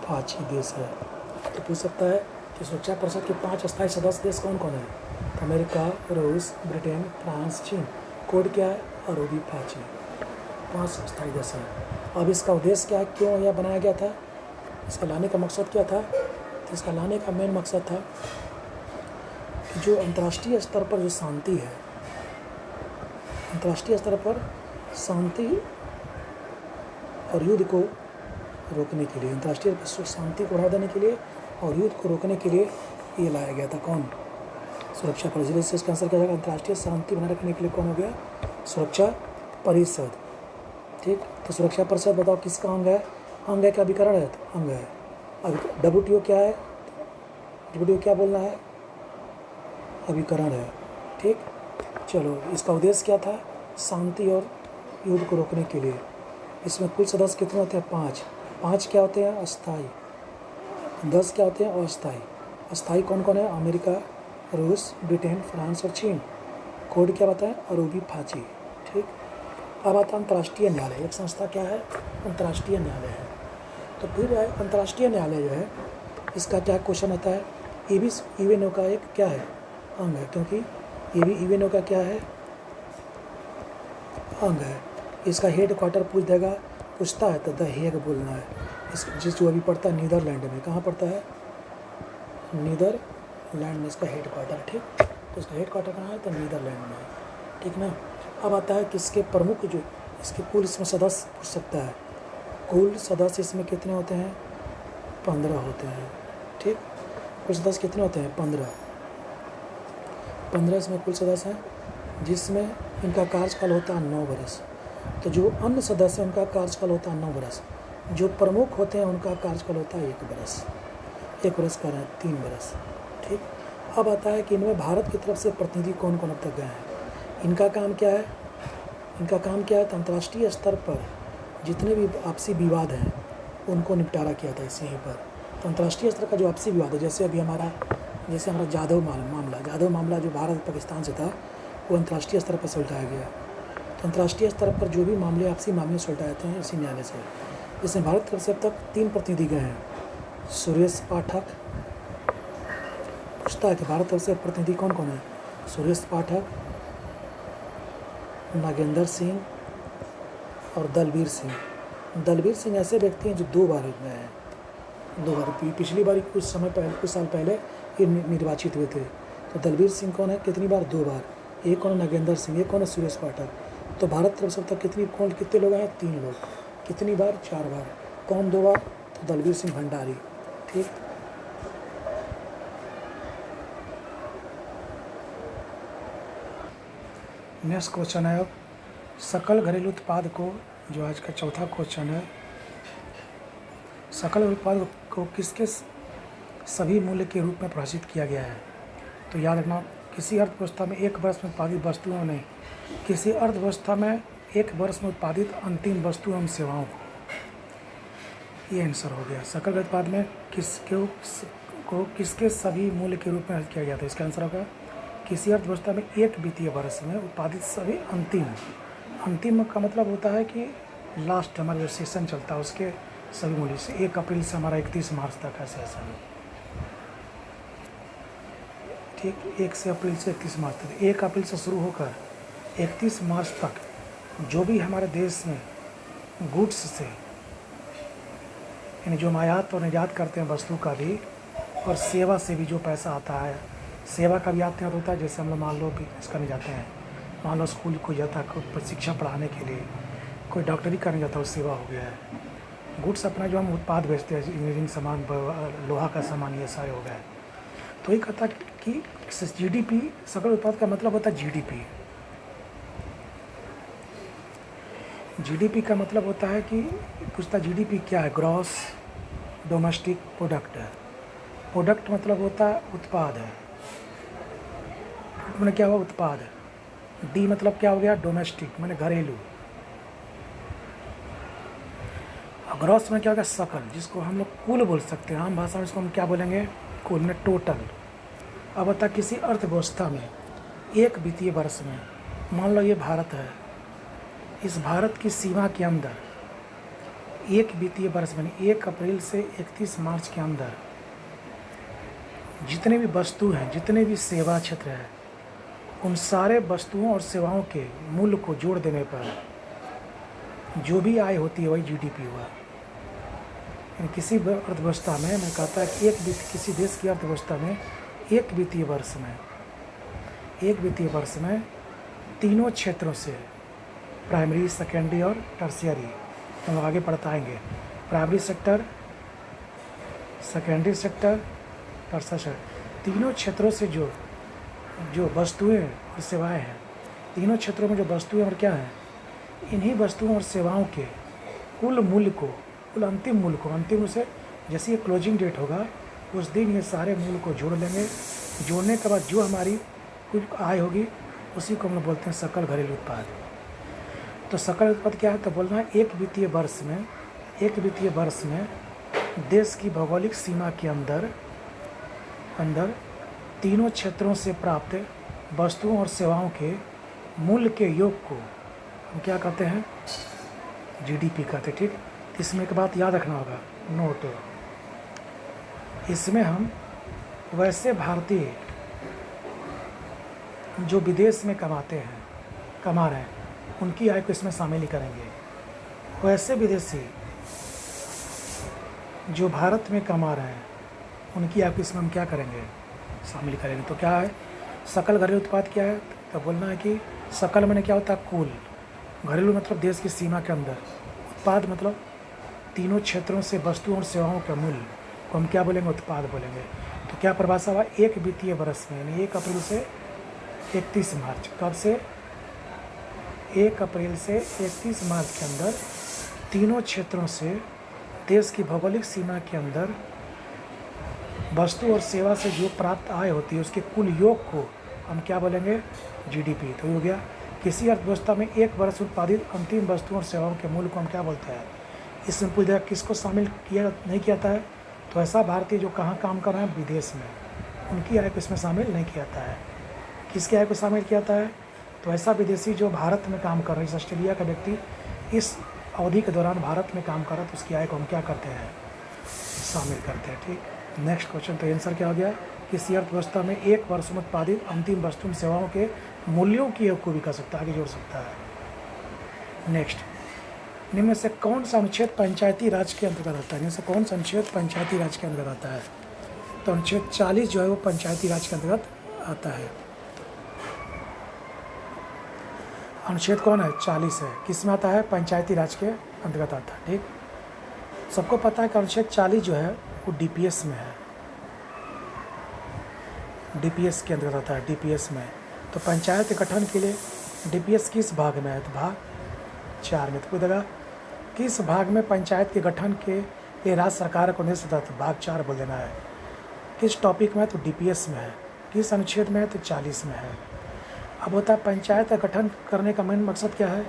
फाची देश है। तो पूछ सकता है कि सुरक्षा परिषद के 5 अस्थायी सदस्य देश कौन कौन है? तो अमेरिका, रूस, ब्रिटेन, फ्रांस, चीन। कोड क्या है? अरबी फाची। 5 अस्थायी देश हैं। अब इसका उद्देश्य क्या है, क्यों यह बनाया गया था, इसका लाने का मकसद क्या था? तो इसका लाने का मेन मकसद था कि जो अंतर्राष्ट्रीय स्तर पर जो शांति है, अंतर्राष्ट्रीय स्तर पर शांति और युद्ध को रोकने के लिए, अंतर्राष्ट्रीय शांति को बढ़ावा देने के लिए और युद्ध को रोकने के लिए ये लाया गया था। कौन? सुरक्षा परिषद। से इसका आंसर क्या जाएगा? अंतर्राष्ट्रीय शांति बनाए रखने के लिए कौन हो गया? सुरक्षा परिषद। ठीक, तो सुरक्षा परिषद बताओ किसका अंग है? अंग है क्या अभिकरण है? तो अंग है। अब WTO क्या है? WTO क्या बोलना है? अभिकरण है। ठीक, चलो, इसका उद्देश्य क्या था? शांति और युद्ध को रोकने के लिए। इसमें कुल सदस्य कितने होते हैं? 5। 5 क्या होते हैं? अस्थायी। 10 क्या होते हैं? अस्थायी। अस्थायी कौन कौन है? अमेरिका, रूस, ब्रिटेन, फ्रांस और चीन। कोड क्या बताएं? अरबी फाची। ठीक, अब आता है अंतर्राष्ट्रीय न्यायालय। एक संस्था क्या है? अंतर्राष्ट्रीय न्यायालय है। तो फिर अंतर्राष्ट्रीय न्यायालय जो है, इसका क्या क्वेश्चन आता है? ये भी यूएनओ का एक क्या है? अंग है, क्योंकि ये भी यूएनओ का क्या है? अंग है। इसका हेड क्वार्टर पूछता है तो द हेग बोलना है। इस जिस जो अभी पढ़ता है नीदरलैंड में, कहाँ पढ़ता है? नीदरलैंड में इसका हेड क्वार्टर। ठीक, तो इसका हेड क्वार्टर कहाँ है? तो नीदरलैंड में है। ठीक ना। अब आता है कि इसके प्रमुख जो इसके कुल इसमें सदस्य पूछ सकता है, कुल सदस्य इसमें कितने होते हैं? 15 होते हैं। ठीक, कुल सदस्य कितने होते हैं? 15 इसमें कुल सदस्य हैं, जिसमें इनका कार्यकाल होता है 9 वर्ष। तो जो अन्य सदस्य हैं उनका कार्यकाल होता है 9 वर्ष। जो प्रमुख होते हैं उनका कार्यकाल होता है 1 वर्ष। 1 वर्ष का है 3 वर्ष। ठीक, अब आता है कि इनमें भारत की तरफ से प्रतिनिधि कौन कौन अब तक गए हैं। इनका काम क्या है? इनका काम क्या है? तो अंतर्राष्ट्रीय स्तर पर जितने भी आपसी विवाद हैं उनको निपटारा किया था इसी पर। तो अंतर्राष्ट्रीय स्तर का जो आपसी विवाद है, जैसे हमारा जाधव मामला जो भारत पाकिस्तान से था, वो अंतर्राष्ट्रीय स्तर पर सुलझाया गया। तो अंतर्राष्ट्रीय स्तर पर जो भी मामले आपसी मामले सुलझाए जाते हैं इसी न्यायालय से। इसमें भारत की तरफ से अब तक 3 प्रतिनिधि गए हैं। सुरेश पाठक पूछता है कि भारत तरफ से प्रतिनिधि कौन कौन है? सुरेश पाठक, नागेंद्र सिंह और दलबीर सिंह। दलबीर सिंह ऐसे व्यक्ति हैं जो 2 बार गए हैं। 2 बार, पिछली बार कुछ साल पहले ये निर्वाचित हुए थे। तो दलबीर सिंह कौन है? कितनी बार? 2 बार। एक कौन है? नागेंद्र सिंह। एक कौन है? सुरेश पाठक। तो भारत तरफ से अब तक कितने लोग हैं? 3 लोग। कितनी बार? 4 बार। कौन 2 बार? तो दलबीर सिंह भंडारी। ठीक, नेक्स्ट क्वेश्चन है अब सकल घरेलू उत्पाद को, जो आज का चौथा क्वेश्चन है, सकल उत्पाद को किसके सभी मूल्य के रूप में परिभाषित किया गया है? तो याद रखना, किसी अर्थव्यवस्था में एक वर्ष में उत्पादित वस्तुओं ने, किसी अर्थव्यवस्था में एक वर्ष में उत्पादित अंतिम वस्तु एवं सेवाओं को, ये आंसर हो गया। सकल उत्पाद में किसके सभी मूल्य के रूप में किया गया था? इसका आंसर होगा किसी अर्थव्यवस्था में एक वित्तीय वर्ष में उत्पादित सभी अंतिम का मतलब होता है कि लास्ट हमारा जो सेशन चलता है उसके सभी मूल्य से 1 अप्रैल से हमारा 31 मार्च तक है सेशन, ठीक। 1 अप्रैल से 31 मार्च तक, 1 अप्रैल से शुरू होकर 31 मार्च तक जो भी हमारे देश में गुड्स से यानी जो हम आयात और निर्यात करते हैं वस्तु का भी और सेवा से भी जो पैसा आता है, सेवा का भी आयात होता है। जैसे हम लोग मान लो बिजनेस करने जाते हैं, मान लो स्कूल कोई जाता है कोई शिक्षा पढ़ाने के लिए, कोई डॉक्टरी करने जाता है, वो सेवा हो गया है। गुड्स अपना जो हम उत्पाद बेचते हैं, इंजीनियरिंग सामान, लोहा का सामान, ये सारे हो गए। तो ये कहता कि GDP सकल उत्पाद का मतलब होता है GDP। GDP का मतलब होता है कि पूछता GDP क्या है, ग्रॉस डोमेस्टिक प्रोडक्ट है। प्रोडक्ट मतलब होता है उत्पाद है, मैंने क्या हुआ उत्पाद। डी मतलब क्या हो गया डोमेस्टिक मैंने घरेलू। ग्रॉस में क्या हो गया सकल, जिसको हम लोग कुल बोल सकते हैं, आम भाषा में इसको हम क्या बोलेंगे कुल में टोटल। अब बता किसी अर्थव्यवस्था में एक वित्तीय वर्ष में, मान लो ये भारत है, इस भारत की सीमा के अंदर एक वित्तीय वर्ष में 1 अप्रैल से 31 मार्च के अंदर जितने भी वस्तु हैं, जितने भी सेवा क्षेत्र है, उन सारे वस्तुओं और सेवाओं के मूल्य को जोड़ देने पर जो भी आय होती है वही GDP हुआ। किसी अर्थव्यवस्था में मैं कहता है कि किसी देश की अर्थव्यवस्था में एक वित्तीय वर्ष में तीनों क्षेत्रों से, प्राइमरी, सेकेंडरी और टर्शियरी, हम लोग आगे पढ़ताएंगे, primary sector, secondary sector, tertiary, तीनों क्षेत्रों से जो वस्तुएं और सेवाएं हैं, तीनों क्षेत्रों में जो वस्तुएं और क्या हैं, इन्हीं वस्तुओं और सेवाओं के कुल मूल्य को, कुल अंतिम मूल्य को, अंतिम से जैसे ये क्लोजिंग डेट होगा उस दिन ये सारे मूल्य को जोड़ लेंगे। जोड़ने के बाद जो हमारी कुल आय होगी उसी को हम लोग बोलते हैं सकल घरेलू उत्पाद। तो सकल उत्पाद क्या है, तो बोलना है एक वित्तीय वर्ष में देश की भौगोलिक सीमा के अंदर तीनों क्षेत्रों से प्राप्त वस्तुओं और सेवाओं के मूल्य के योग को हम क्या कहते हैं GDP कहते हैं, ठीक। इसमें एक बात याद रखना होगा, नोट, इसमें हम वैसे भारतीय जो विदेश में कमा रहे हैं उनकी आय को इसमें शामिल ही करेंगे। वैसे विदेशी जो भारत में कमा रहे हैं उनकी आय को इसमें हम क्या करेंगे शामिल करेंगे। तो क्या है सकल घरेलू उत्पाद क्या है, तो बोलना है कि सकल मैंने क्या होता है कुल, घरेलू मतलब देश की सीमा के अंदर, उत्पाद मतलब तीनों क्षेत्रों से वस्तुओं और सेवाओं का मूल्य को हम क्या बोलेंगे उत्पाद बोलेंगे। तो क्या परिभाषा हुआ, एक वित्तीय वर्ष में यानी 1 अप्रैल से 31 मार्च, कब से 1 अप्रैल से 31 मार्च के अंदर तीनों क्षेत्रों से देश की भौगोलिक सीमा के अंदर वस्तु और सेवा से जो प्राप्त आय होती है उसके कुल योग को हम क्या बोलेंगे GDP। तो हो गया किसी अर्थव्यवस्था में एक वर्ष उत्पादित अंतिम वस्तुओं और सेवाओं के मूल्य को हम क्या बोलते हैं। इसमें पूछ दिया किसको शामिल किया नहीं किया जाता है, तो ऐसा भारतीय जो कहाँ काम कर रहे हैं विदेश में, उनकी आय को इसमें शामिल नहीं किया जाता है। किसकी आय को शामिल किया जाता है, तो ऐसा विदेशी जो भारत में काम कर रहा है, ऑस्ट्रेलिया का व्यक्ति इस अवधि के दौरान भारत में काम कर रहा है, तो उसकी आय को हम क्या करते हैं शामिल करते हैं, ठीक। नेक्स्ट क्वेश्चन, तो आंसर क्या हो गया, किसी अर्थव्यवस्था में एक वर्ष में उत्पादित अंतिम वस्तु सेवाओं के मूल्यों की योग को भी कर सकता है, आगे जोड़ सकता है। नेक्स्ट, निम्न में से कौन सा अनुच्छेद पंचायती राज के अंतर्गत आता है, जैसे कौन सा अनुच्छेद पंचायती राज के अंतर्गत आता है, तो अनुच्छेद 40 जो है वो पंचायती राज के अंतर्गत आता है। अनुच्छेद कौन है 40 है, किस में आता है पंचायती राज के अंतर्गत आता है, ठीक। सबको पता है कि अनुच्छेद 40 जो है वो DPS में है, DPS के अंतर्गत आता है, DPS में। तो पंचायत के गठन के लिए DPS किस भाग में है, तो भाग 4 में। तो पूछेगा किस भाग में पंचायत के गठन के लिए राज्य सरकार को निर्देश देता है, तो भाग 4 बोल देना है। किस टॉपिक में है, तो DPS में है। किस अनुच्छेद में है, तो 40 में है। अब होता है पंचायत का गठन करने का मेन मकसद क्या है,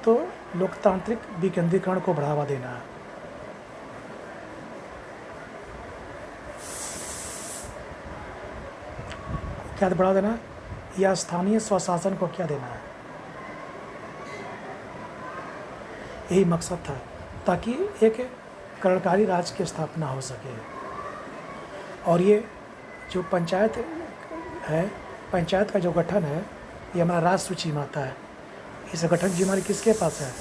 तो लोकतांत्रिक विकेंद्रीकरण को बढ़ावा देना है। क्या बढ़ावा देना है या स्थानीय स्वशासन को क्या देना है, यही मकसद था, ताकि एक कल्याणकारी राज्य की स्थापना हो सके। और ये जो पंचायत है, पंचायत का जो गठन है, ये हमारा राज्य सूची में आता है। इस गठन की हमारी किसके पास है,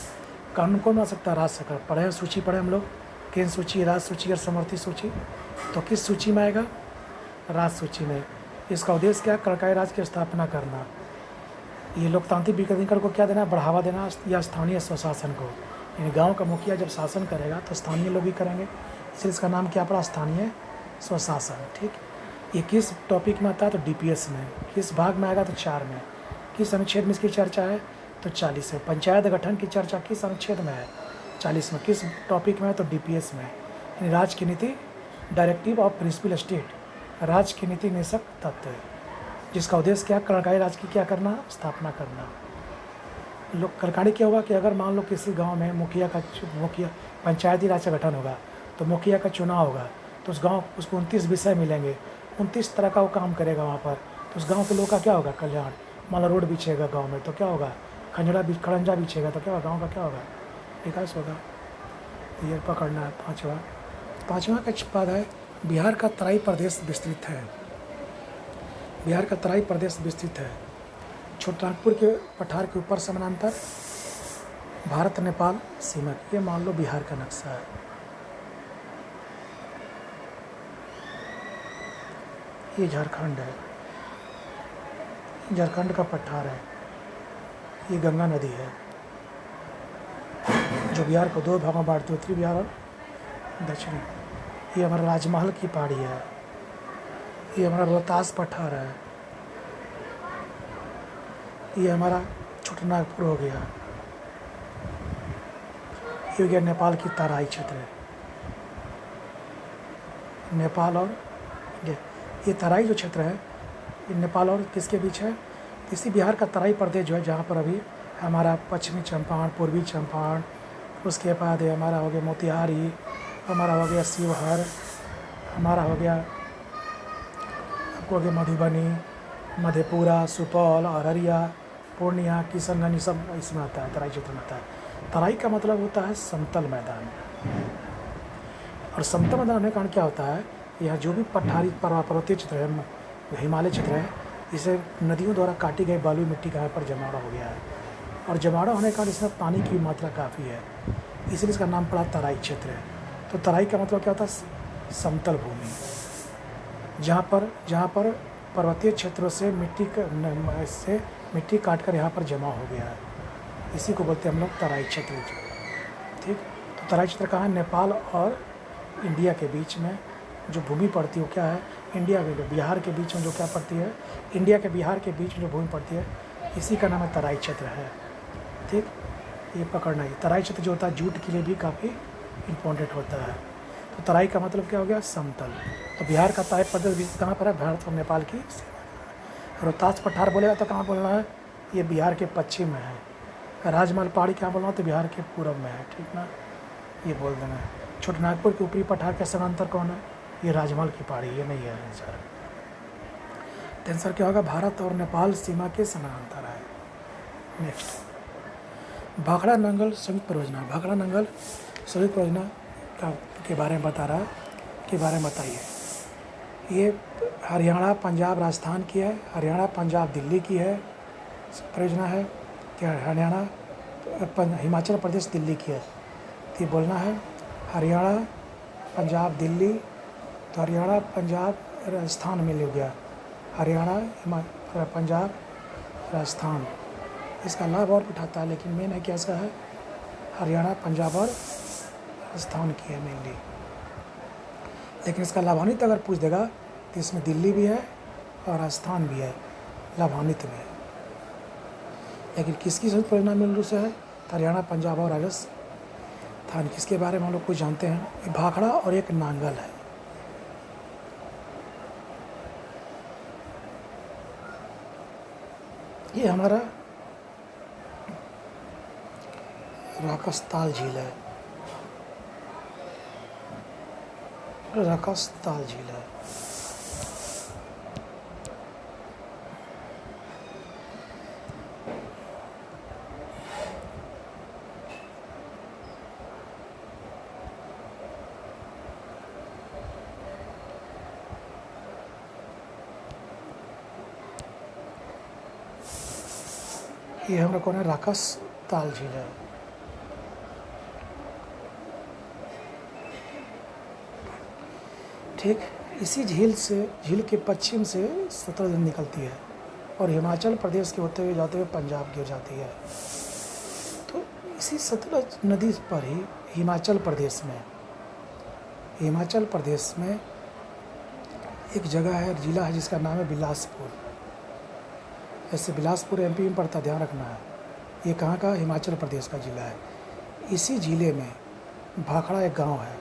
कानून कौन बना सकता है, राज्य सरकार। पढ़े हैं सूची, पढ़े हम लोग, केंद्र सूची, राज्य सूची और समवर्ती सूची। तो किस सूची में आएगा, राज्य सूची में। इसका उद्देश्य क्या है, कल्याणकारी राज्य की स्थापना करना। ये लोकतांत्रिक विकेंद्रीकरण को क्या देना, बढ़ावा देना, या स्थानीय स्वशासन को। यानी गांव का मुखिया जब शासन करेगा तो स्थानीय लोग भी करेंगे, इसलिए इसका नाम क्या पड़ा, स्थानीय स्वशासन। ठीक, ये किस टॉपिक में आता है, तो डीपीएस में। किस भाग में आएगा, तो 4 में। किस अनुच्छेद में इसकी चर्चा है, तो 40 में। पंचायत गठन की चर्चा किस अनुच्छेद में है, 40 में। किस टॉपिक में है, तो डीपीएस में। यानी राज्य की नीति, डायरेक्टिव ऑफ प्रिंसिपल स्टेट, राज्य की नीति निषक तत्व, जिसका उद्देश्य क्या, कल्याणकारी राज्य की क्या करना, स्थापना करना। लोग कल्याणकारी क्या होगा कि अगर मान लो किसी गांव में मुखिया पंचायती राज का गठन होगा, तो मुखिया का चुनाव होगा, तो उस गांव उसको 29 विषय मिलेंगे, 29 तरह का वो काम करेगा वहाँ पर। तो उस गांव के लोग का क्या होगा, कल्याण। मान लो रोड बिछेगा गांव में, तो क्या होगा, खड़ंजा बिछेगा, तो क्या होगा, गाँव का क्या होगा, विकास होगा। ये पकड़ना है। पाँचवा का पद है, बिहार का तराई प्रदेश विस्तृत है। बिहार का तराई प्रदेश विस्तृत है। छोटानागपुर के पठार के ऊपर समानांतर भारत नेपाल सीमा, ये मान लो बिहार का नक्शा है। ये झारखंड है, झारखंड का पठार है। ये गंगा नदी है जो बिहार को 2 भागों में बांटती है, उत्तरी बिहार और दक्षिणी। ये हमारा राजमहल की पहाड़ी है। ये हमारा रोहतास पठार है। ये हमारा छोटानागपुर हो गया। ये हो गया नेपाल की तराई क्षेत्र है। नेपाल और ये तराई जो क्षेत्र है, ये नेपाल और किसके बीच है, इसी बिहार का तराई प्रदेश जो है, जहाँ पर अभी हमारा पश्चिमी चंपारण, पूर्वी चंपारण, उसके बाद ये हमारा हो गया मोतिहारी, हमारा हो गया शिवहर, हमारा हो गया आपको हो गया मधुबनी, मधेपुरा, सुपौल, अररिया, पूर्णिया, किशनगंज, सब इसमें आता है, तराई क्षेत्र में आता है। तराई का मतलब होता है समतल मैदान। और समतल मैदान होने के कारण क्या होता है, यहाँ जो भी पठारी पर्वतीय क्षेत्र है, हिमालय क्षेत्र है, इसे नदियों द्वारा काटी गई बालू मिट्टी का यहाँ पर जमावड़ा हो गया है। और जमावड़ा होने के कारण इसमें पानी की मात्रा काफ़ी है, इसलिए इसका नाम पड़ा तराई क्षेत्र है। तो तराई का मतलब क्या होता है, समतल भूमि, जहाँ पर पर्वतीय क्षेत्रों से मिट्टी काट कर यहाँ पर जमा हो गया है, इसी को बोलते हैं हम लोग तराई क्षेत्र। ठीक, तो तराई क्षेत्र कहाँ है, नेपाल और इंडिया के बीच में जो भूमि पड़ती है वो क्या है, इंडिया के बिहार के बीच में जो क्या पड़ती है, इंडिया के बिहार के बीच में जो भूमि पड़ती है, इसी का नाम है तराई क्षेत्र है। ठीक, ये पकड़ना ही। तराई क्षेत्र जो होता है जूट के लिए भी काफ़ी इम्पोर्टेंट होता है। तो तराई का मतलब क्या हो गया, समतल। तो बिहार का तराई प्रदेश कहाँ पर है, भारत और नेपाल की सीमा। रोहतास पठार बोलेगा तो कहाँ बोलना है, ये बिहार के पश्चिम में है। राजमहल पहाड़ी क्या बोलना है, तो बिहार के पूर्व में है। ठीक ना, ये बोल देना है। छोटानागपुर के ऊपरी पठार के समांतर कौन है, ये राजमहल की पहाड़ी, ये नहीं है आंसर। आंसर क्या होगा, भारत और नेपाल सीमा के समानांतर है। नेक्स्ट, भाखड़ा नंगल संयुक्त परियोजना। भाखड़ा नंगल संयुक्त परियोजना के बारे में बता रहा है, के बारे में बताइए। ये हरियाणा, पंजाब, राजस्थान की है। हरियाणा, पंजाब, दिल्ली की है परियोजना है। क्या हरियाणा, हिमाचल प्रदेश, दिल्ली की है। तो ये बोलना है हरियाणा, पंजाब, दिल्ली। तो हरियाणा, पंजाब, राजस्थान में हो गया। हरियाणा, पंजाब, राजस्थान। इसका लाभ और उठाता है, लेकिन मेन है क्या इसका है, हरियाणा, पंजाब और राजस्थान की है मेनली। लेकिन इसका लाभान्वित अगर पूछ देगा तो इसमें दिल्ली भी है और राजस्थान भी है लाभान्वित में। लेकिन किसकी संयुक्त परियोजना में रूप से है, तो हरियाणा, पंजाब और राजस्थान। किसके बारे में हम लोग कुछ जानते हैं, एक भाखड़ा और एक नांगल है। ये हमारा राकसताल झील है। राकसताल झील है। ये हमारा कौन है, राकस ताल झील है। ठीक, इसी झील के पश्चिम से सतलज नदी निकलती है और हिमाचल प्रदेश के होते हुए जाते हुए पंजाब गिर जाती है। तो इसी सतलज नदी पर ही हिमाचल प्रदेश में एक जगह है, जिला है जिसका नाम है बिलासपुर। ऐसे बिलासपुर एमपी में पड़ता, ध्यान रखना है। ये कहाँ का, हिमाचल प्रदेश का जिला है। इसी ज़िले में भाखड़ा एक गांव है।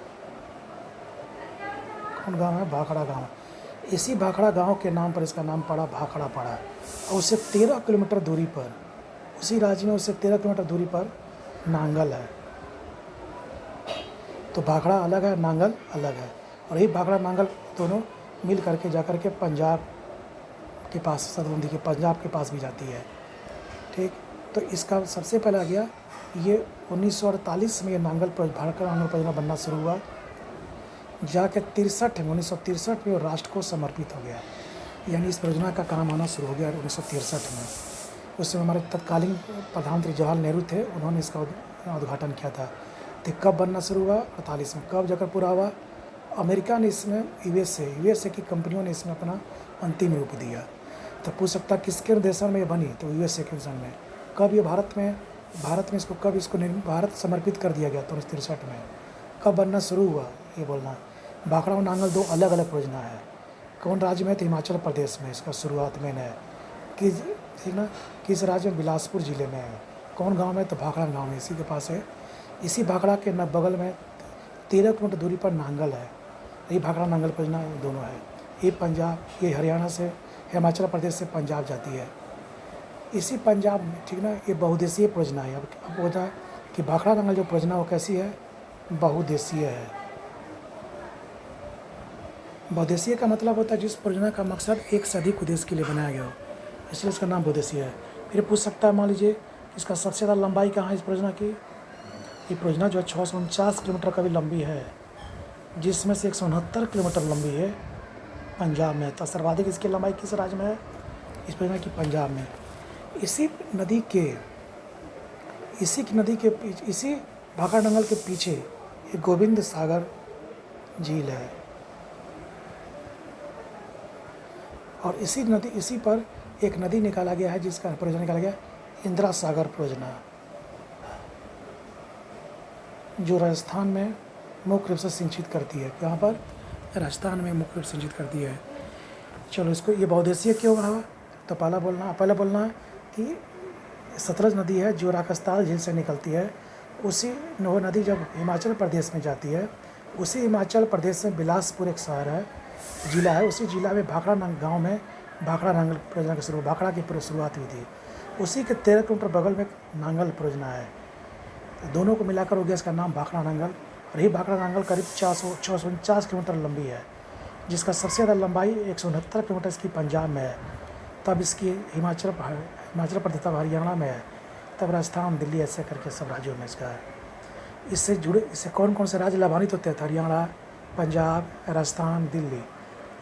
कौन गांव है, भाखड़ा गांव। इसी भाखड़ा गांव के नाम पर इसका नाम पड़ा, भाखड़ा पड़ा। और उससे 13 किलोमीटर दूरी पर, उसी राज्य में उससे 13 किलोमीटर दूरी पर नांगल है। तो भाखड़ा अलग है, नांगल अलग है। और यही भाखड़ा नांगल दोनों मिल करके जाकर के पंजाब के पास, सतलज नदी के पंजाब के पास भी जाती है। ठीक, तो इसका सबसे पहले आ गया ये 1948 में ये भाखड़ा नांगल परियोजना बनना शुरू हुआ। जाके 1963 में वो राष्ट्र को समर्पित हो गया, यानी इस परियोजना का काम आना शुरू हो गया 1963 में। उस समय हमारे तत्कालीन प्रधानमंत्री जवाहरलाल नेहरू थे, उन्होंने इसका उद्घाटन किया था। तो कब बनना शुरू हुआ, 48 में। कब जाकर पूरा हुआ, अमेरिका ने इसमें यूएसए की कंपनियों ने इसमें अपना अंतिम रूप दिया। तो पूछ सकता किसके निर्देशन में ये बनी, तो यूएसए के निर्देशन में। कब ये भारत में इसको कब इसको भारत समर्पित कर दिया गया, तो 1963 में। कब बनना शुरू हुआ, ये बोलना। भाखड़ा और नांगल दो अलग अलग परियोजना है। कौन राज्य में, तो हिमाचल प्रदेश में इसका शुरुआत में है। ठीक ना, किस राज्य में, बिलासपुर ज़िले में है। कौन गांव में, तो भाखड़ा गांव में, इसी के पास है। इसी भाखड़ा के बगल में 13 किलोमीटर दूरी पर नांगल है। ये भाखड़ा नांगल परियोजना दोनों है। ये पंजाब, ये हरियाणा से, हिमाचल प्रदेश से पंजाब जाती है। इसी पंजाब में, ठीक ना, ये बहुउद्देशीय परियोजना है। अब होता है कि भाखड़ा नांगल जो परियोजना वो कैसी है, बहुउद्देशीय है। बहुउद्देशीय का मतलब होता है जिस परियोजना का मकसद एक से अधिक उद्देश्य के लिए बनाया गया हो, इसलिए इसका नाम बहुउद्देशीय है। फिर पूछ सकता है, मान लीजिए इसका सबसे ज़्यादा लंबाई कहाँ है इस परियोजना की। ये परियोजना जो है 649 किलोमीटर का भी लंबी है, जिसमें से 169 किलोमीटर लंबी है पंजाब में। तो सर्वाधिक इसकी लंबाई किस राज्य में है, इस परियोजना की पंजाब में। इसी नदी के इसी भाखड़ा नांगल के पीछे एक गोविंद सागर झील है। और इसी पर एक नदी निकाला गया है, जिसका परियोजना निकाला गया इंदिरा सागर परियोजना, जो राजस्थान में मुख्य रूप से सिंचित करती है। यहाँ पर राजस्थान में मुख्य रूप से सिंचित करती है। चलो, इसको ये बहुउद्देशीय क्यों रहा, तो पहले बोलना है कि सतलज नदी है जो राकस्ताल झील से निकलती है। उसी वो नदी जब हिमाचल प्रदेश में जाती है, उसी हिमाचल प्रदेश में बिलासपुर एक शहर है, जिला है। उसी जिला में भाखड़ा गांव में भाखड़ा नांगल परियोजना की भाखड़ा की शुरुआत हुई थी। उसी के 13 किलोमीटर बगल में नांगल परियोजना है। तो दोनों को मिलाकर हो गया इसका नाम भाखड़ा नांगल। और यही भाखड़ा नांगल करीब 649 किलोमीटर लंबी है, जिसका सबसे ज़्यादा लंबाई 169 किलोमीटर इसकी पंजाब में है। तब इसकी हिमाचल प्रदेश, तब हरियाणा में है, तब राजस्थान, दिल्ली, ऐसे करके सब राज्यों में इसका है। इससे कौन कौन से राज्य लाभान्वित होते हैं, हरियाणा, पंजाब, राजस्थान, दिल्ली।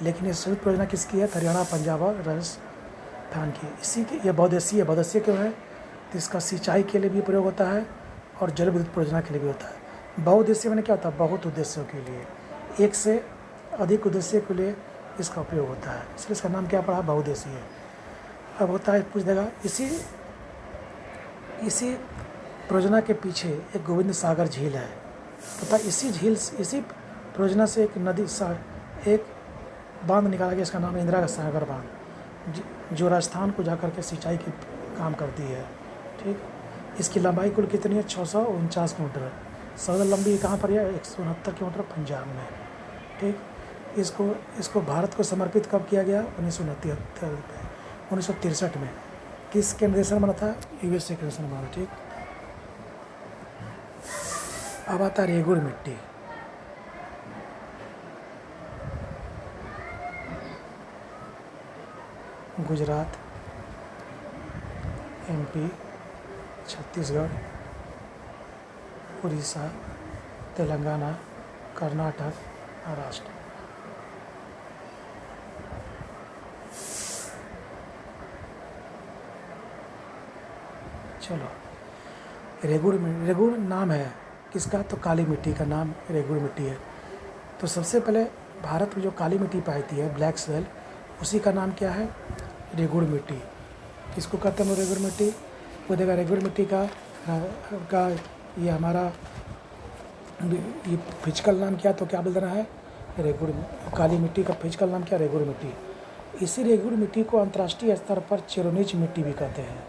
लेकिन ये संयुक्त परियोजना किसकी है, हरियाणा, पंजाब और राजस्थान की। इसी की ये बहुउद्देशीय क्यों है, तो इसका सिंचाई के लिए भी प्रयोग होता है और जल विद्युत परियोजना के लिए भी होता है। बहुउद्देशीय मैंने क्या होता है, बहुत उद्देश्यों के लिए, एक से अधिक उद्देश्य के लिए इसका उपयोग होता है, इसलिए इसका नाम क्या पड़ा, बहुउद्देशीय। अब होता है, पूछ देगा, इसी परियोजना के पीछे एक गोविंद सागर झील है। पता, इसी परियोजना से एक बांध निकाला गया, इसका नाम है इंदिरा सागर बांध, जो राजस्थान को जाकर के सिंचाई की काम करती है। ठीक, इसकी लंबाई कुल कितनी है, 649 किलोमीटर। सबसे लंबी कहाँ पर है, 169 किलोमीटर पंजाब में। ठीक, इसको भारत को समर्पित कब किया गया, 1963 में। किसके निर्देशन बना था, यूएसए के निर्देशन बना। ठीक, अब आता है रेगुड़ मिट्टी। गुजरात, एमपी, छत्तीसगढ़, उड़ीसा, तेलंगाना, कर्नाटक, महाराष्ट्र। चलो, रेगुड़ नाम है किसका? तो काली मिट्टी का नाम रेगुड़ मिट्टी है। तो सबसे पहले भारत में जो काली मिट्टी पाई है, ब्लैक सॉइल, उसी का नाम क्या है? रेगुड़ मिट्टी। किसको कहते हैं रेगुड़ मिट्टी? वो देखा रेगुड़ मिट्टी का ये हमारा ये फिजिकल नाम क्या? तो क्या बोल देना है? रेगुड़। काली मिट्टी का फिजिकल नाम क्या? रेगुड़ मिट्टी। इसी रेगुड़ मिट्टी को अंतर्राष्ट्रीय स्तर पर चिरोनिज मिट्टी भी कहते हैं।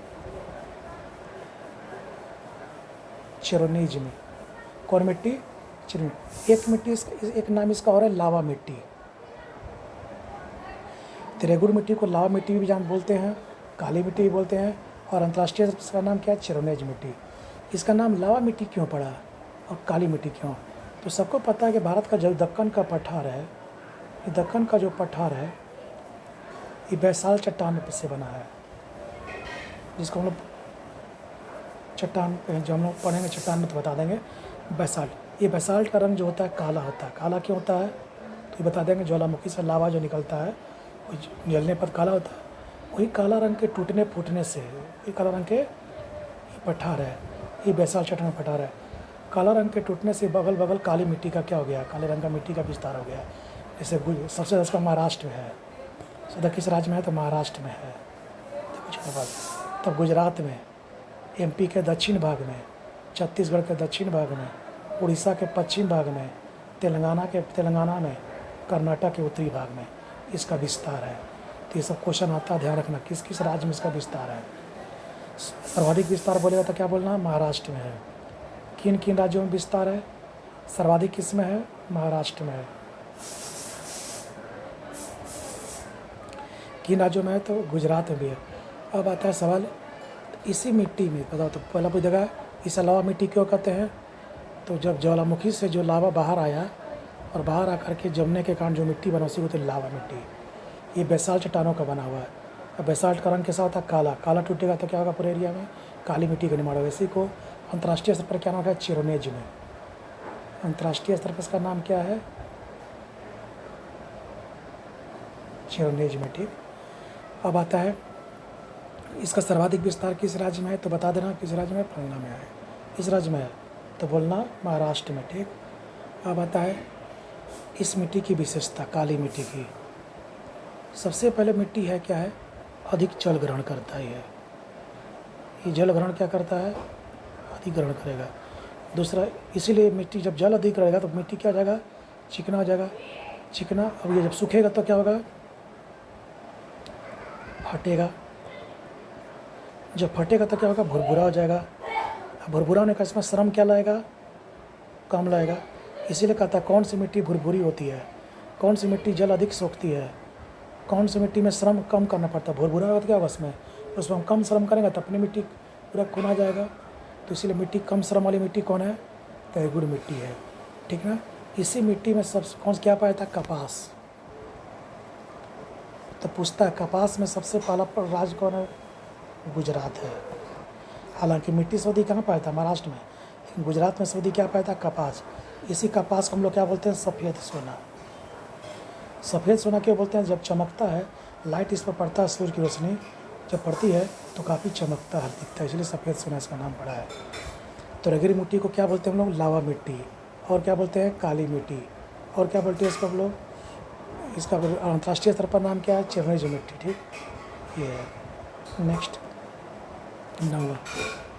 चिरोनिज में कौन मिट्टी? चिरोनिज। एक मिट्टी एक नाम इसका और है लावा मिट्टी। तो रेगुड़ मिट्टी को लावा मिट्टी भी जान बोलते हैं, काली मिट्टी भी बोलते हैं, और अंतर्राष्ट्रीय इसका नाम क्या है? चिरोनिज मिट्टी। इसका नाम लावा मिट्टी क्यों पड़ा और काली मिट्टी क्यों? तो सबको पता है कि भारत का जो दक्कन का पठार है, ये दक्कन का जो पठार है ये बैसाल्ट चट्टान से बना है, जिसको हम लोग चट्टान जो हम लोग पढ़ेंगे चट्टान में तो बता देंगे बैसाल्ट। ये बैसाल्ट का रंग जो होता है काला होता है। काला क्यों होता है तो ये बता देंगे। ज्वालामुखी से लावा जो निकलता है वो जलने पर काला होता है। वही काला रंग के टूटने फूटने से ये काला रंग के ये पठार है, ये बैसाल्ट चट्टान पठार है। काला रंग के टूटने से बगल बगल काली मिट्टी का क्या हो गया? काले रंग का मिट्टी का विस्तार हो गया। जैसे सबसे ज़्यादा महाराष्ट्र में है, ज़्यादा किस राज्य में है? तो महाराष्ट्र में है। तब गुजरात में, एमपी के दक्षिण भाग में, छत्तीसगढ़ के दक्षिण भाग में, उड़ीसा के पश्चिम भाग में, तेलंगाना में, कर्नाटक के उत्तरी भाग में इसका विस्तार है। तो ये सब क्वेश्चन आता है, ध्यान रखना किस किस राज्य में इसका विस्तार है। सर्वाधिक विस्तार बोलेगा तो क्या बोलना? महाराष्ट्र में है। किन किन राज्यों में विस्तार है? सर्वाधिक किस में है? महाराष्ट्र में है। किन राज्यों में है? तो गुजरात में भी है। अब आता है सवाल, इसी मिट्टी में बताओ तो पहला पूछेगा इसे लावा मिट्टी क्यों कहते हैं? तो जब ज्वालामुखी से जो लावा बाहर आया और बाहर आकर के जमने के कारण जो मिट्टी बना उसी को तो लावा मिट्टी। ये बैसाल्ट चट्टानों का बना हुआ है। अब बैसाल्ट का रंग कैसा होता है? काला। काला टूटेगा तो क्या होगा? पूरे एरिया में काली मिट्टी का निर्माण होगा। इसी को अंतर्राष्ट्रीय स्तर पर क्या नाम है? चिरोनिज में। अंतर्राष्ट्रीय स्तर पर इसका नाम क्या है? चिरोनिज में। ठीक। अब आता है इसका सर्वाधिक विस्तार किस राज्य में है? तो बता देना किस राज्य में? फलना में है। इस राज्य में है तो बोलना महाराष्ट्र में। ठीक। अब आता है इस मिट्टी की विशेषता, काली मिट्टी की। सबसे पहले मिट्टी है क्या है? अधिक जल ग्रहण करता है। ये जल ग्रहण क्या करता है? अधिक ग्रहण करेगा। दूसरा, इसीलिए मिट्टी जब जल अधिक रहेगा तो मिट्टी क्या हो जाएगा? चिकना हो जाएगा। चिकना, अब ये जब सूखेगा तो क्या होगा? फटेगा। जब फटेगा तो क्या होगा? भुरभुरा हो जाएगा। भुरभुरा होने का इसमें श्रम क्या लाएगा? कम लाएगा। इसीलिए कहता है कौन सी मिट्टी भुरभुरी होती है, कौन सी मिट्टी जल अधिक सोखती है, कौन सी मिट्टी में श्रम कम करना पड़ता है। भुरभुरा होगा तो क्या होगा? उसमें हम कम श्रम करेंगे तो अपनी मिट्टी पूरा खून आ जाएगा। तो इसीलिए मिट्टी कम श्रम वाली मिट्टी कौन है? तो रेगुड़ मिट्टी है। ठीक ना। इसी मिट्टी में सब कौन क्या पाया था? कपास। तो पूछता है कपास में सबसे पहला राज्य कौन है? गुजरात है। हालांकि मिट्टी सऊदी कहाँ पाया था? महाराष्ट्र में। लेकिन गुजरात में सऊदी क्या पाया था? कपास। इसी कपास को हम लोग क्या बोलते हैं? सफ़ेद सोना। सफ़ेद सोना क्यों बोलते हैं? जब चमकता है, लाइट इस पर पड़ता है, सूर्य की रोशनी जब पड़ती है तो काफ़ी चमकता है, दिखता है, इसलिए सफ़ेद सोना इसका नाम पड़ा है। तो रेगुड़ मिट्टी को क्या बोलते हैं हम लोग? लावा मिट्टी। और क्या बोलते हैं? काली मिट्टी। और क्या बोलते हैं इसको हम लोग? इसका अंतर्राष्ट्रीय स्तर पर नाम क्या है? चिरोनिज मिट्टी। ठीक। ये है। नेक्स्ट, नौवा,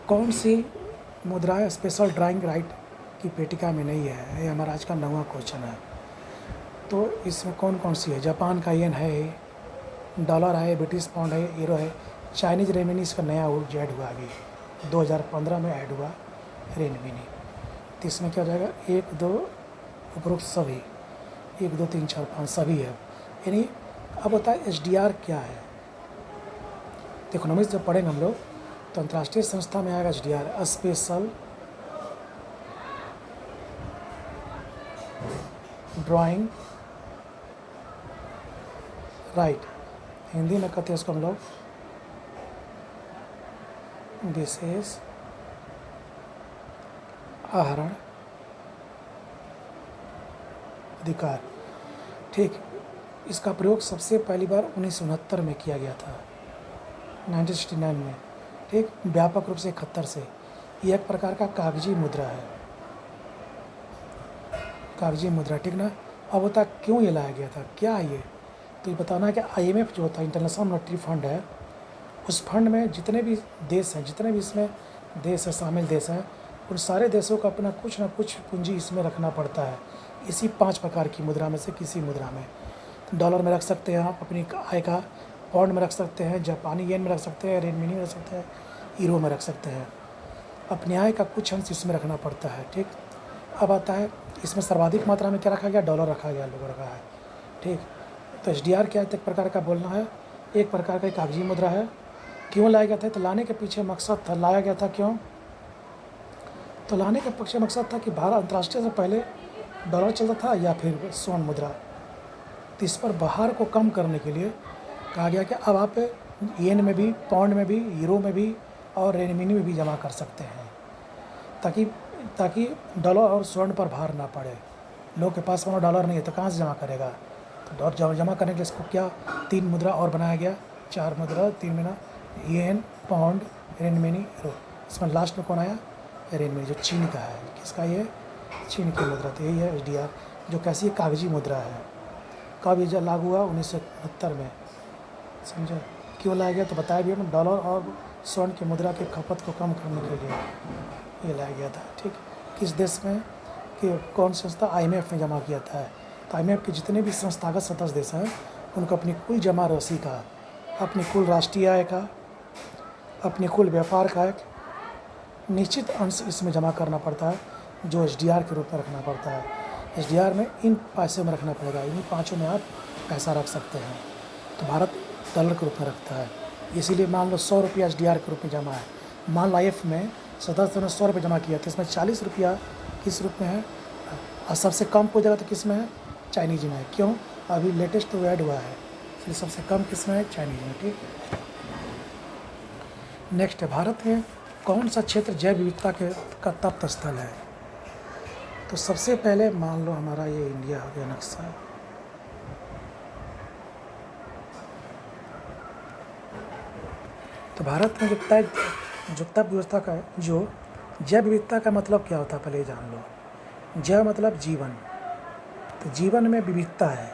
कौन सी मुद्राएं स्पेशल ड्राइंग राइट की पेटिका में नहीं है? ये हमारा आज का 9वां क्वेश्चन है। तो इसमें कौन कौन सी है? जापान का येन है, डॉलर है, ब्रिटिश पाउंड है, यूरो है, चाइनीज रेनमिनी इसका नया ऐड हुआ अभी 2015 में ऐड हुआ रेनमिनी। तो इसमें क्या हो जाएगा? 1 2 उपरोक्त सभी, 1 2 3 4 5 सभी है। यानी अब होता है SDR क्या है? तो इकोनॉमिक्स जब पढ़ेंगे हम लोग तो अंतर्राष्ट्रीय संस्था में आएगा SDR, special drawing right. Hindi में कहते हैं इसको हम लोग विशेष आहरण अधिकार। ठीक। इसका प्रयोग सबसे पहली बार 1969 में किया गया था, 1969 में। ठीक, व्यापक रूप से 71 से। ये एक प्रकार का कागजी मुद्रा है, कागजी मुद्रा, ठीक ना। अब होता क्यों ये लाया गया था, क्या है ये, तो ये बताना है कि IMF जो होता है, इंटरनेशनल मॉनेटरी फंड है, उस फंड में जितने भी देश हैं, जितने भी इसमें देश है, शामिल देश हैं, उन सारे देशों को अपना कुछ ना कुछ पूंजी इसमें रखना पड़ता है, इसी 5 प्रकार की मुद्रा में से किसी मुद्रा में। डॉलर में रख सकते हैं आप अपनी आय का, पाउंड में रख सकते हैं, जापानी येन में रख सकते हैं, रेनमिनी में रख सकते हैं, यूरो में रख सकते हैं। अपने आय का कुछ अंश इसमें रखना पड़ता है, ठीक। अब आता है इसमें सर्वाधिक मात्रा में क्या रखा गया, डॉलर रखा गया, लोगों रखा है, ठीक। तो SDR क्या है, एक प्रकार का बोलना है, एक प्रकार का कागजी मुद्रा है। क्यों लाया गया था, तो लाने के पीछे मकसद था, लाया गया था क्यों, तो लाने के पीछे मकसद था कि भारत अंतर्राष्ट्रीय से पहले डॉलर चलता था या फिर स्वर्ण मुद्रा, तो इस पर बाहर को कम करने के लिए कहा गया कि अब आप येन में भी, पाउंड में भी, यूरो में भी और रेनमिनी में भी जमा कर सकते हैं, ताकि डॉलर और स्वर्ण पर भार ना पड़े। लोग के पास मानो डॉलर नहीं है तो कहाँ से जमा करेगा, तो डॉलर जमा करने के लिए इसको क्या 3 मुद्रा और बनाया गया, 4 मुद्रा, 3 महीना, येन, पाउंड, रेनमिनी, यूरो। इसमें लास्ट में कौन आया, रेनमिनी, जो चीन का है, किसका ये, चीन की मुद्रा। तो यही है SDR, जो कैसी कागजी मुद्रा है। कब ये लागू हुआ, 1969 में, समझे। क्यों लाया गया, तो बताया भी हम, डॉलर और स्वर्ण की मुद्रा की खपत को कम करने के लिए ये लाया गया था, ठीक। किस देश में, कि कौन संस्था, IMF में जमा किया था। तो IMF के जितने भी संस्थागत सदस्य देश हैं, उनको अपनी कुल जमा राशि का, अपनी कुल राष्ट्रीय आय का, अपनी कुल व्यापार का एक निश्चित अंश इसमें जमा करना पड़ता है, जो SDR के रूप में रखना पड़ता है। SDR में इन पैसे में रखना पड़ेगा, इन्हीं 5 में आप पैसा रख सकते हैं। तो भारत डॉलर के रूप में रखता है, इसीलिए मान लो 100 रुपया SDR के रूप में जमा है। मान लो IMF में सदस्य ने 100 रुपये जमा किया, तो इसमें 40 रुपया किस रूप में है, और सबसे कम हो जाएगा तो किस में है, चाइनीज में है। क्यों, अभी लेटेस्ट तो ऐड हुआ है, इसलिए सबसे कम किस में है, चाइनीज में, ठीक। नेक्स्ट है, भारत में कौन सा क्षेत्र जैव विविधता का तप्त स्थल है। तो सबसे पहले मान लो हमारा ये इंडिया हो गया नक्शा, तो भारत में जो तप व्यवस्था का, जो जैव विविधता का मतलब क्या होता है, पहले जान लो। जैव मतलब जीवन, तो जीवन में विविधता है,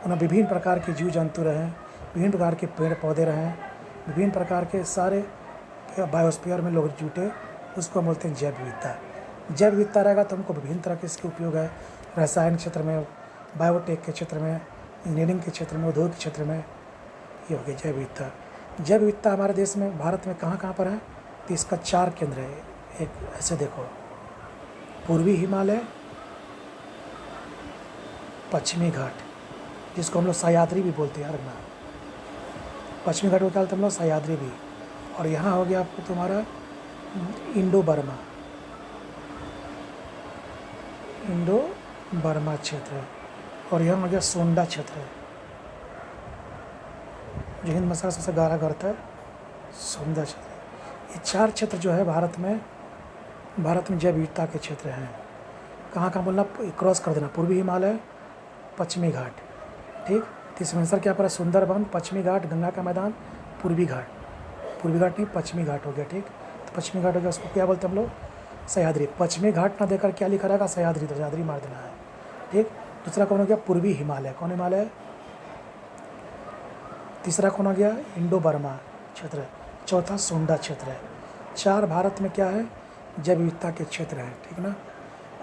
उन्हें विभिन्न प्रकार के जीव जंतु रहें, विभिन्न प्रकार के पेड़ पौधे रहें, विभिन्न प्रकार के सारे बायोस्फीयर में लोग जुटे, उसको बोलते हैं जैव विविधता। जैव विविधता रहेगा तो हमको विभिन्न तरह के इसके उपयोग है, रसायन क्षेत्र में, बायोटेक के क्षेत्र में, इंजीनियरिंग के क्षेत्र में, उद्योग के क्षेत्र में, ये हो गया जैव विविधता। जैव विविधता हमारे देश में, भारत में कहाँ पर है, तो इसका 4 केंद्र है। एक ऐसे देखो, पूर्वी हिमालय, पश्चिमी घाट, जिसको हम लोग सह्याद्री भी बोलते हैं, ना, पश्चिमी घाट को क्या बोलते हैं हम लोग, सह्याद्री भी। और यहाँ हो गया आपको तुम्हारा इंडो बर्मा क्षेत्र है, और यहाँ हो गया सोंडा क्षेत्र है, जो हिंद महासागर सबसे गहरा करता है, सोंडा क्षेत्र। ये 4 क्षेत्र जो है भारत में जैव विविधता के क्षेत्र हैं। कहाँ बोलना, क्रॉस कर देना, पूर्वी हिमालय, पश्चिमी घाट, ठीक। तो इसमें आंसर क्या पड़ा, सुंदरबन, पश्चिमी घाट, गंगा का मैदान, पूर्वी घाट नहीं, पश्चिमी घाट हो गया, ठीक। तो पश्चिमी घाट हो गया, उसको क्या बोलते हैं हम लोग, सह्याद्री। पश्चिमी घाट ना देकर क्या लिखा रहेगा, सह्याद्री, तो सह्याद्री मार देना है, ठीक। दूसरा कौन हो गया, पूर्वी हिमालय, कौन हिमालय। तीसरा कौन हो गया, इंडो बर्मा क्षेत्र। चौथा सोंडा क्षेत्र है। 4 भारत में क्या है, जैव विविधता के क्षेत्र हैं, ठीक ना।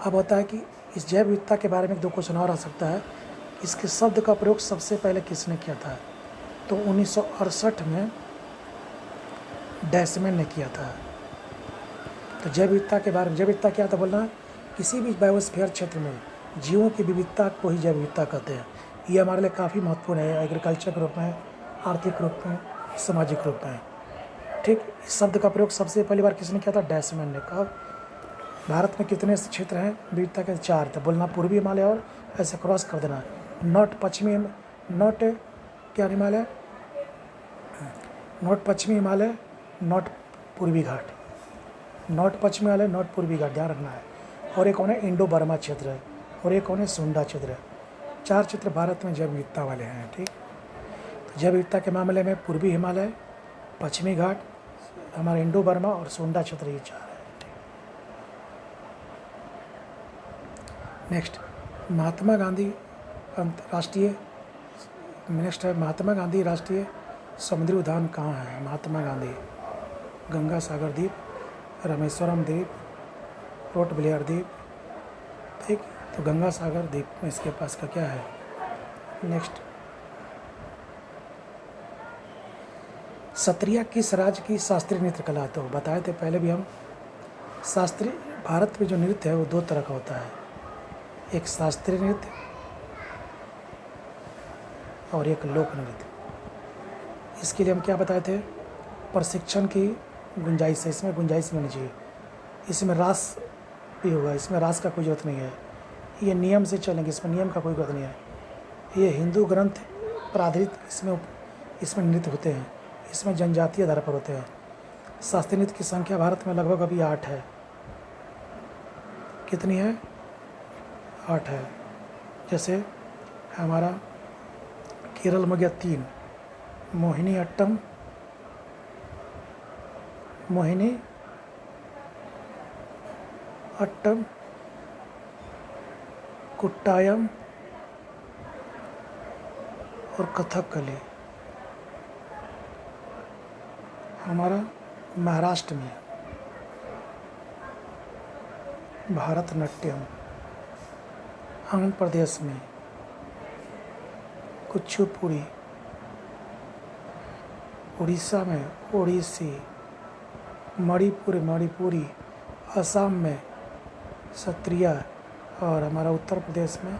अब होता है कि इस जैव विविधता के बारे में 2 क्वेश्चन और आ सकता है, इसके शब्द का प्रयोग सबसे पहले किसने किया था, तो 1968 में डैशमैन ने किया था। तो जैव विविधता के बारे में, जैव विविधता क्या था बोलना, किसी भी बायोस्फीयर क्षेत्र में जीवों की विविधता को ही जैव विविधता कहते हैं। ये हमारे लिए काफ़ी महत्वपूर्ण है, एग्रीकल्चर के रूप में, आर्थिक रूप में, सामाजिक रूप में, ठीक। इस शब्द का प्रयोग सबसे पहली बार किसने किया था, डैशमैन ने। कब, भारत में कितने क्षेत्र हैं विविधता के, 4 थे, बोलना पूर्वी हिमालय, और ऐसे क्रॉस कर देना, नॉट पश्चिमी, नॉट क्या हिमालय, नॉट पश्चिमी हिमालय, नॉट पूर्वी घाट, नॉट पश्चिमी हिमालय, नॉट पूर्वी घाट, ध्यान रखना है। और एक कौन है, इंडो बर्मा क्षेत्र है, और एक कौन है, सोंडा क्षेत्र है। 4 क्षेत्र भारत में जैव विविधता वाले हैं, ठीक। तो जैव विविधता के मामले में पूर्वी हिमालय, पश्चिमी घाट, हमारा इंडो बर्मा और सोंडा क्षेत्र ये 4 है। नेक्स्ट महात्मा गांधी राष्ट्रीय नेक्स्ट है महात्मा गांधी राष्ट्रीय समुद्री उद्यान कहाँ है? महात्मा गांधी गंगा सागर द्वीप, रामेश्वरम द्वीप, पोर्ट ब्लेयर द्वीप, ठीक। तो गंगा सागर द्वीप में इसके पास का क्या है? नेक्स्ट सत्रिया किस राज्य की शास्त्रीय नृत्य कला? तो बताए थे पहले भी हम, शास्त्रीय भारत में जो नृत्य है वो 2 तरह का होता है, एक शास्त्रीय नृत्य और एक लोक नृत्य। इसके लिए हम क्या बताए थे? प्रशिक्षण की गुंजाइश है, इसमें गुंजाइश होनी चाहिए, इसमें रास भी होगा, इसमें रास का कोई ज़रूरत नहीं है, ये नियम से चलेंगे, इसमें नियम का कोई ज़रूरत नहीं है। ये हिंदू ग्रंथ पर आधारित इसमें नृत्य होते हैं, इसमें जनजातीय आधार पर होते हैं। शास्त्रीय नृत्य की संख्या भारत में लगभग अभी 8 है। कितनी है? 8 है। जैसे हमारा केरल में गया 3, मोहिनी अट्टम, कुट्टायम और कथकली। हमारा महाराष्ट्र में भारतनाट्यम, आंध्र प्रदेश में कुचिपुड़ी, उड़ीसा में ओडिसी, मणिपुरी, असम में सत्रिया और हमारा उत्तर प्रदेश में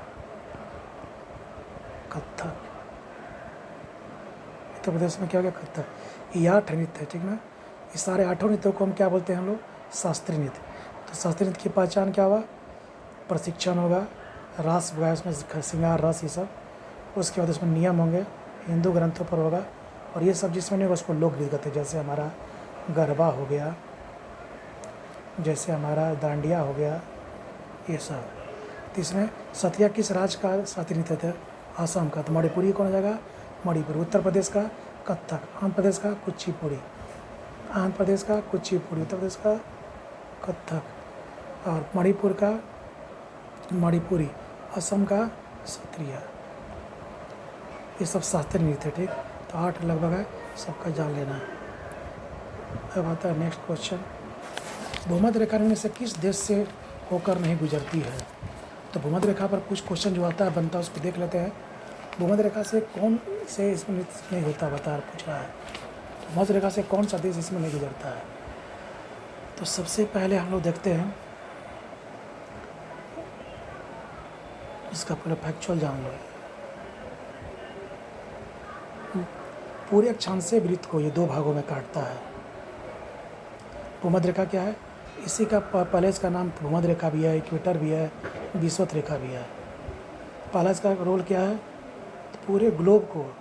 कथक। उत्तर प्रदेश में क्या हो गया? कथक। ये 8 नृत्य है, ठीक ना। ये सारे 8 नृत्यों को हम क्या बोलते हैं हम लोग? शास्त्रीय नृत्य। तो शास्त्रीय नृत्य की पहचान क्या हुआ? प्रशिक्षण होगा, रास होगा, उसमें श्रृंगार रस ये सब, उसके बाद उसमें नियम होंगे, हिंदू ग्रंथों पर होगा, और ये सब जिसमें नहीं होगा उसको लोक नृत्य कहते हैं। जैसे हमारा गरबा हो गया, जैसे हमारा डांडिया हो गया, ये सब। तो इसमें सत्रिया किस राज्य का शास्त्रीय नृत्य था? असम का। तो मणिपुरी कौन हो जाएगा? मणिपुरी। उत्तर प्रदेश का कथक, आंध्र प्रदेश का कुचिपुड़ी, उत्तर प्रदेश का कथक, और मणिपुर का मणिपुरी, असम का सत्रिया। ये सब शास्त्रीय नृत्य है, ठीक। तो 8 लगभग है, सबका जान लेना है। अब आता है नेक्स्ट क्वेश्चन, भूमध्य रेखा में से किस देश से होकर नहीं गुजरती है? तो भूमध्य रेखा पर कुछ क्वेश्चन जो आता है बनता है उसको देख लेते हैं। भूमध्य रेखा से कौन से इसमें नृत्य नहीं होता पूछ रहा है। भूमध्य रेखा से कौन सा देश इसमें नहीं गुजरता है? तो सबसे पहले हम लोग देखते हैं, इसका पहले फैक्चुअल जान लो। पूरे अक्षांशीय वृत्त को ये 2 भागों में काटता है। भूमध्य रेखा क्या है? इसी का पहले इसका नाम भूमध्य रेखा भी है, इक्वेटर भी है, विषुवत रेखा भी है। पहला इसका रोल क्या है? तो पूरे ग्लोब को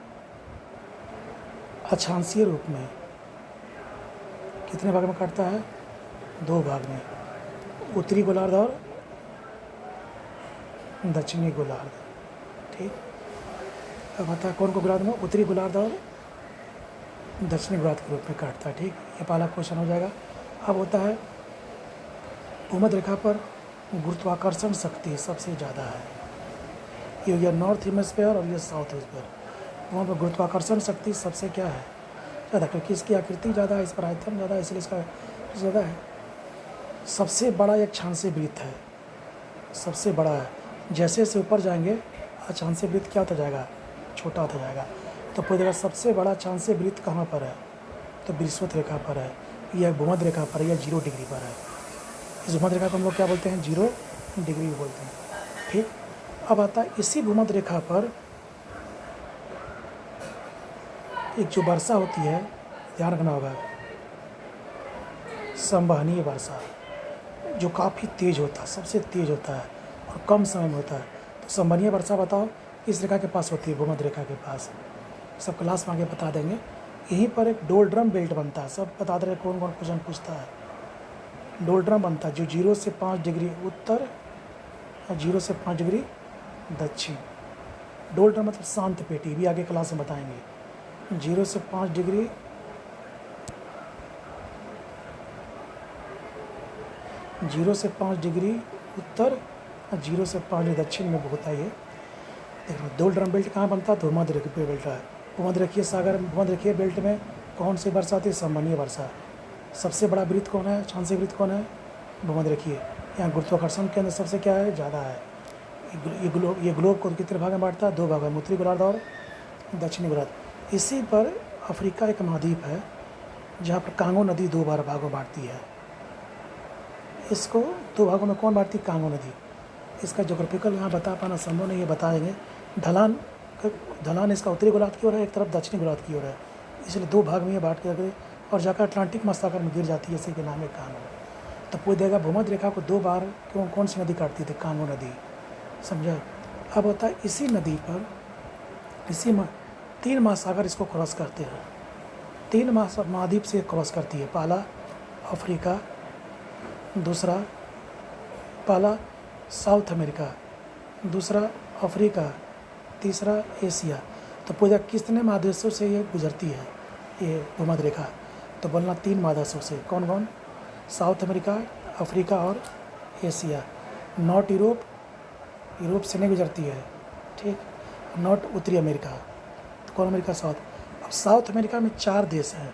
अक्षांशीय रूप में कितने भाग में काटता है? 2 भाग में, उत्तरी गोलार्ध और दक्षिणी गोलार्ध, ठीक। अब आता है कौन को गोलार्ध में? उत्तरी गोलार्ध और दक्षिणी गोलार्ध के रूप में काटता है, ठीक। ये पहला क्वेश्चन हो जाएगा। अब होता है भूमध्य रेखा पर गुरुत्वाकर्षण शक्ति सबसे ज़्यादा है। ये हो गया नॉर्थ हेमिस्फीयर और ये साउथ हेमिस्फीयर। वहाँ पर गुरुत्वाकर्षण शक्ति सबसे क्या है? ज़्यादा, क्योंकि इसकी आकृति ज़्यादा है, इस पर आयतन ज़्यादा है, इसलिए इसका ज़्यादा है। सबसे बड़ा एक अक्षांशीय वृत्त है, सबसे बड़ा है। जैसे जैसे ऊपर जाएंगे अक्षांशीय वृत्त क्या होता जाएगा? छोटा होता जाएगा। तो पूरी जगह सबसे बड़ा अक्षांशीय वृत्त कहाँ पर है? तो विषुवत रेखा पर है, यह भूमध्य रेखा पर, यह 0 डिग्री पर है। इस भूमध्य रेखा को हम लोग क्या बोलते हैं? 0 डिग्री बोलते हैं, ठीक। अब आता है इसी भूमध्य रेखा पर एक जो वर्षा होती है, ध्यान रखना होगा, संवहनीय वर्षा, जो काफ़ी तेज़ होता है, सबसे तेज़ होता है और कम समय में होता है। तो संवहनीय वर्षा बताओ किस रेखा के पास होती है? भूमध्य रेखा के पास। सब क्लास में आगे बता देंगे। यहीं पर एक डोलड्रम बेल्ट बनता है, सब बता दे रहे कौन कौन क्वेश्चन पूछता है। डोलड्रम बनता है जो 0 से 5 डिग्री उत्तर और 0 से 5 डिग्री दक्षिण। डोलड्रम मतलब शांत पेटी, भी आगे क्लास में बताएंगे। 0 से 5 डिग्री 0 से 5 डिग्री उत्तर और 0 से 5 डिग्री दक्षिण में होता है ये। देखो 2 ड्रम बेल्ट कहाँ बनता है? तो भूमध्य रेखीय बेल्ट है। भूमध्य रेखीय बेल्ट में कौन सी वर्षा आती है? संवहनीय वर्षा। सबसे बड़ा वृत्त कौन है? क्षांशीय वृत्त कौन है? भूमध्य रेखीय। यहाँ गुरुत्वाकर्षण केंद्र सबसे क्या है? ज़्यादा है। ये ग्लोब को कितने भाग में बांटता है? 2 भाग में, उत्तरी गोलार्ध और दक्षिणी गोलार्ध। इसी पर अफ्रीका एक महाद्वीप है जहाँ पर कांगो नदी 2 भागों में बांटती है। इसको 2 भागों में कौन बांटती है? कांगो नदी। इसका जोग्राफिकल यहाँ बता पाना संभव नहीं है, बताएंगे। ढलान इसका उत्तरी गोलार्ध की ओर है, एक तरफ दक्षिणी गोलार्ध की ओर है, इसलिए 2 भाग में ये बांट के और जाकर अटलांटिक महासागर में गिर जाती है, इसी के नाम है कांगो। तो पूछ देगा भूमध्य रेखा को 2 बार कौन सी नदी काटती थी? कांगो नदी। समझा? अब होता है इसी नदी पर 3 महासागर इसको क्रॉस करते हैं। 3 महाद्वीप से क्रॉस करती है। पहला अफ्रीका, दूसरा पहला साउथ अमेरिका, दूसरा अफ्रीका, तीसरा एशिया। तो पूजा कितने महादेशों से ये गुजरती है ये भूमध्य रेखा? तो बोलना 3 महादेशों से। कौन कौन? साउथ अमेरिका, अफ्रीका और एशिया। नॉर्थ यूरोप से नहीं गुजरती है, ठीक। नॉर्थ उत्तरी अमेरिका। तो कौन अमेरिका? साउथ। अब साउथ अमेरिका में 4 देश हैं,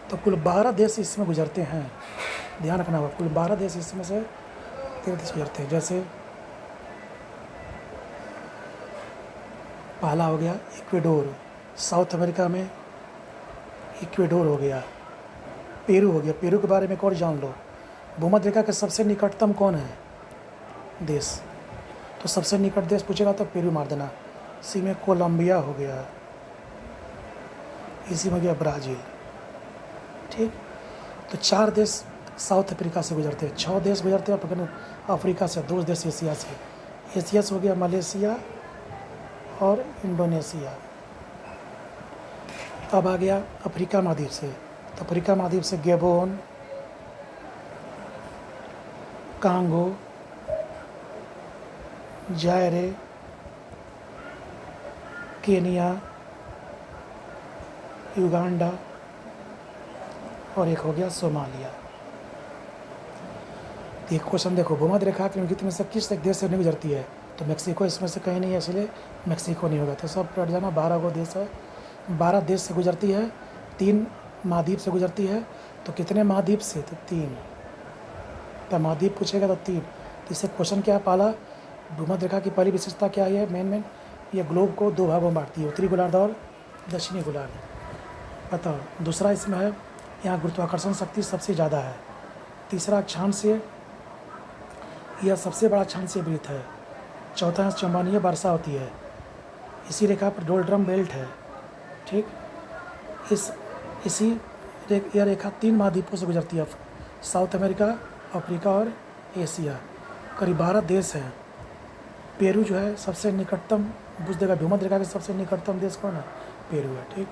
तो कुल 12 देश इसमें गुजरते हैं। ध्यान रखना होगा, कुल 12 देश इसमें से 13 देश गुजरते हैं। जैसे पहला हो गया इक्वेडोर, साउथ अमेरिका में इक्वेडोर हो गया। पेरू हो गया। पेरू के बारे में एक और जान लो। भूमध्य रेखा के सबसे निकटतम कौन है देश? तो सबसे निकट देश पूछेगा तो पेरू मार देना। इसी में कोलंबिया हो गया, इसी में हो गया ब्राज़ील, ठीक। तो 4 देश साउथ अफ्रीका से गुजरते हैं, 6 देश गुजरते हैं पकड़ अफ्रीका से, 2 देश एशिया से। एशिया से हो गया मलेशिया और इंडोनेशिया। अब आ गया अफ्रीका महाद्वीप से। तो अफ्रीका महाद्वीप से गैबोन, कांगो, जायरे, केनिया, युगांडा और एक हो गया सोमालिया। एक क्वेश्चन देखो, भूमध्य रेखा के निम्नलिखित में से किस एक देश से नहीं गुजरती है? तो मैक्सिको इसमें से कहीं नहीं है, इसलिए मैक्सिको नहीं होगा। तो सब पलट जाना। 12 गो देश है, 12 देश से गुजरती है, 3 महाद्वीप से गुजरती है। तो कितने महाद्वीप से? तो 3। तो महाद्वीप पूछेगा तो 3। तो इससे क्वेश्चन क्या है? पहला, भूमध्य रेखा की पहली विशेषता क्या है? मेन ये ग्लोब को 2 भागों में बांटती है, उत्तरी गोलार्ध और दक्षिणी गोलार्ध। बताओ। दूसरा इसमें है यहाँ गुरुत्वाकर्षण शक्ति सबसे ज़्यादा है। तीसरा अक्षांशीय, यह सबसे बड़ा अक्षांशीय वृत्त है। चौथा संवहनीय वर्षा होती है। इसी रेखा पर डोल्ड्रम बेल्ट है, ठीक। यह रेखा 3 महाद्वीपों से गुजरती है, साउथ अमेरिका, अफ्रीका और एशिया। करीब 12 देश हैं। पेरू जो है सबसे निकटतम, पूछ देगा भूमध्य रेखा के सबसे निकटतम देश कौन है? पेरू है, ठीक।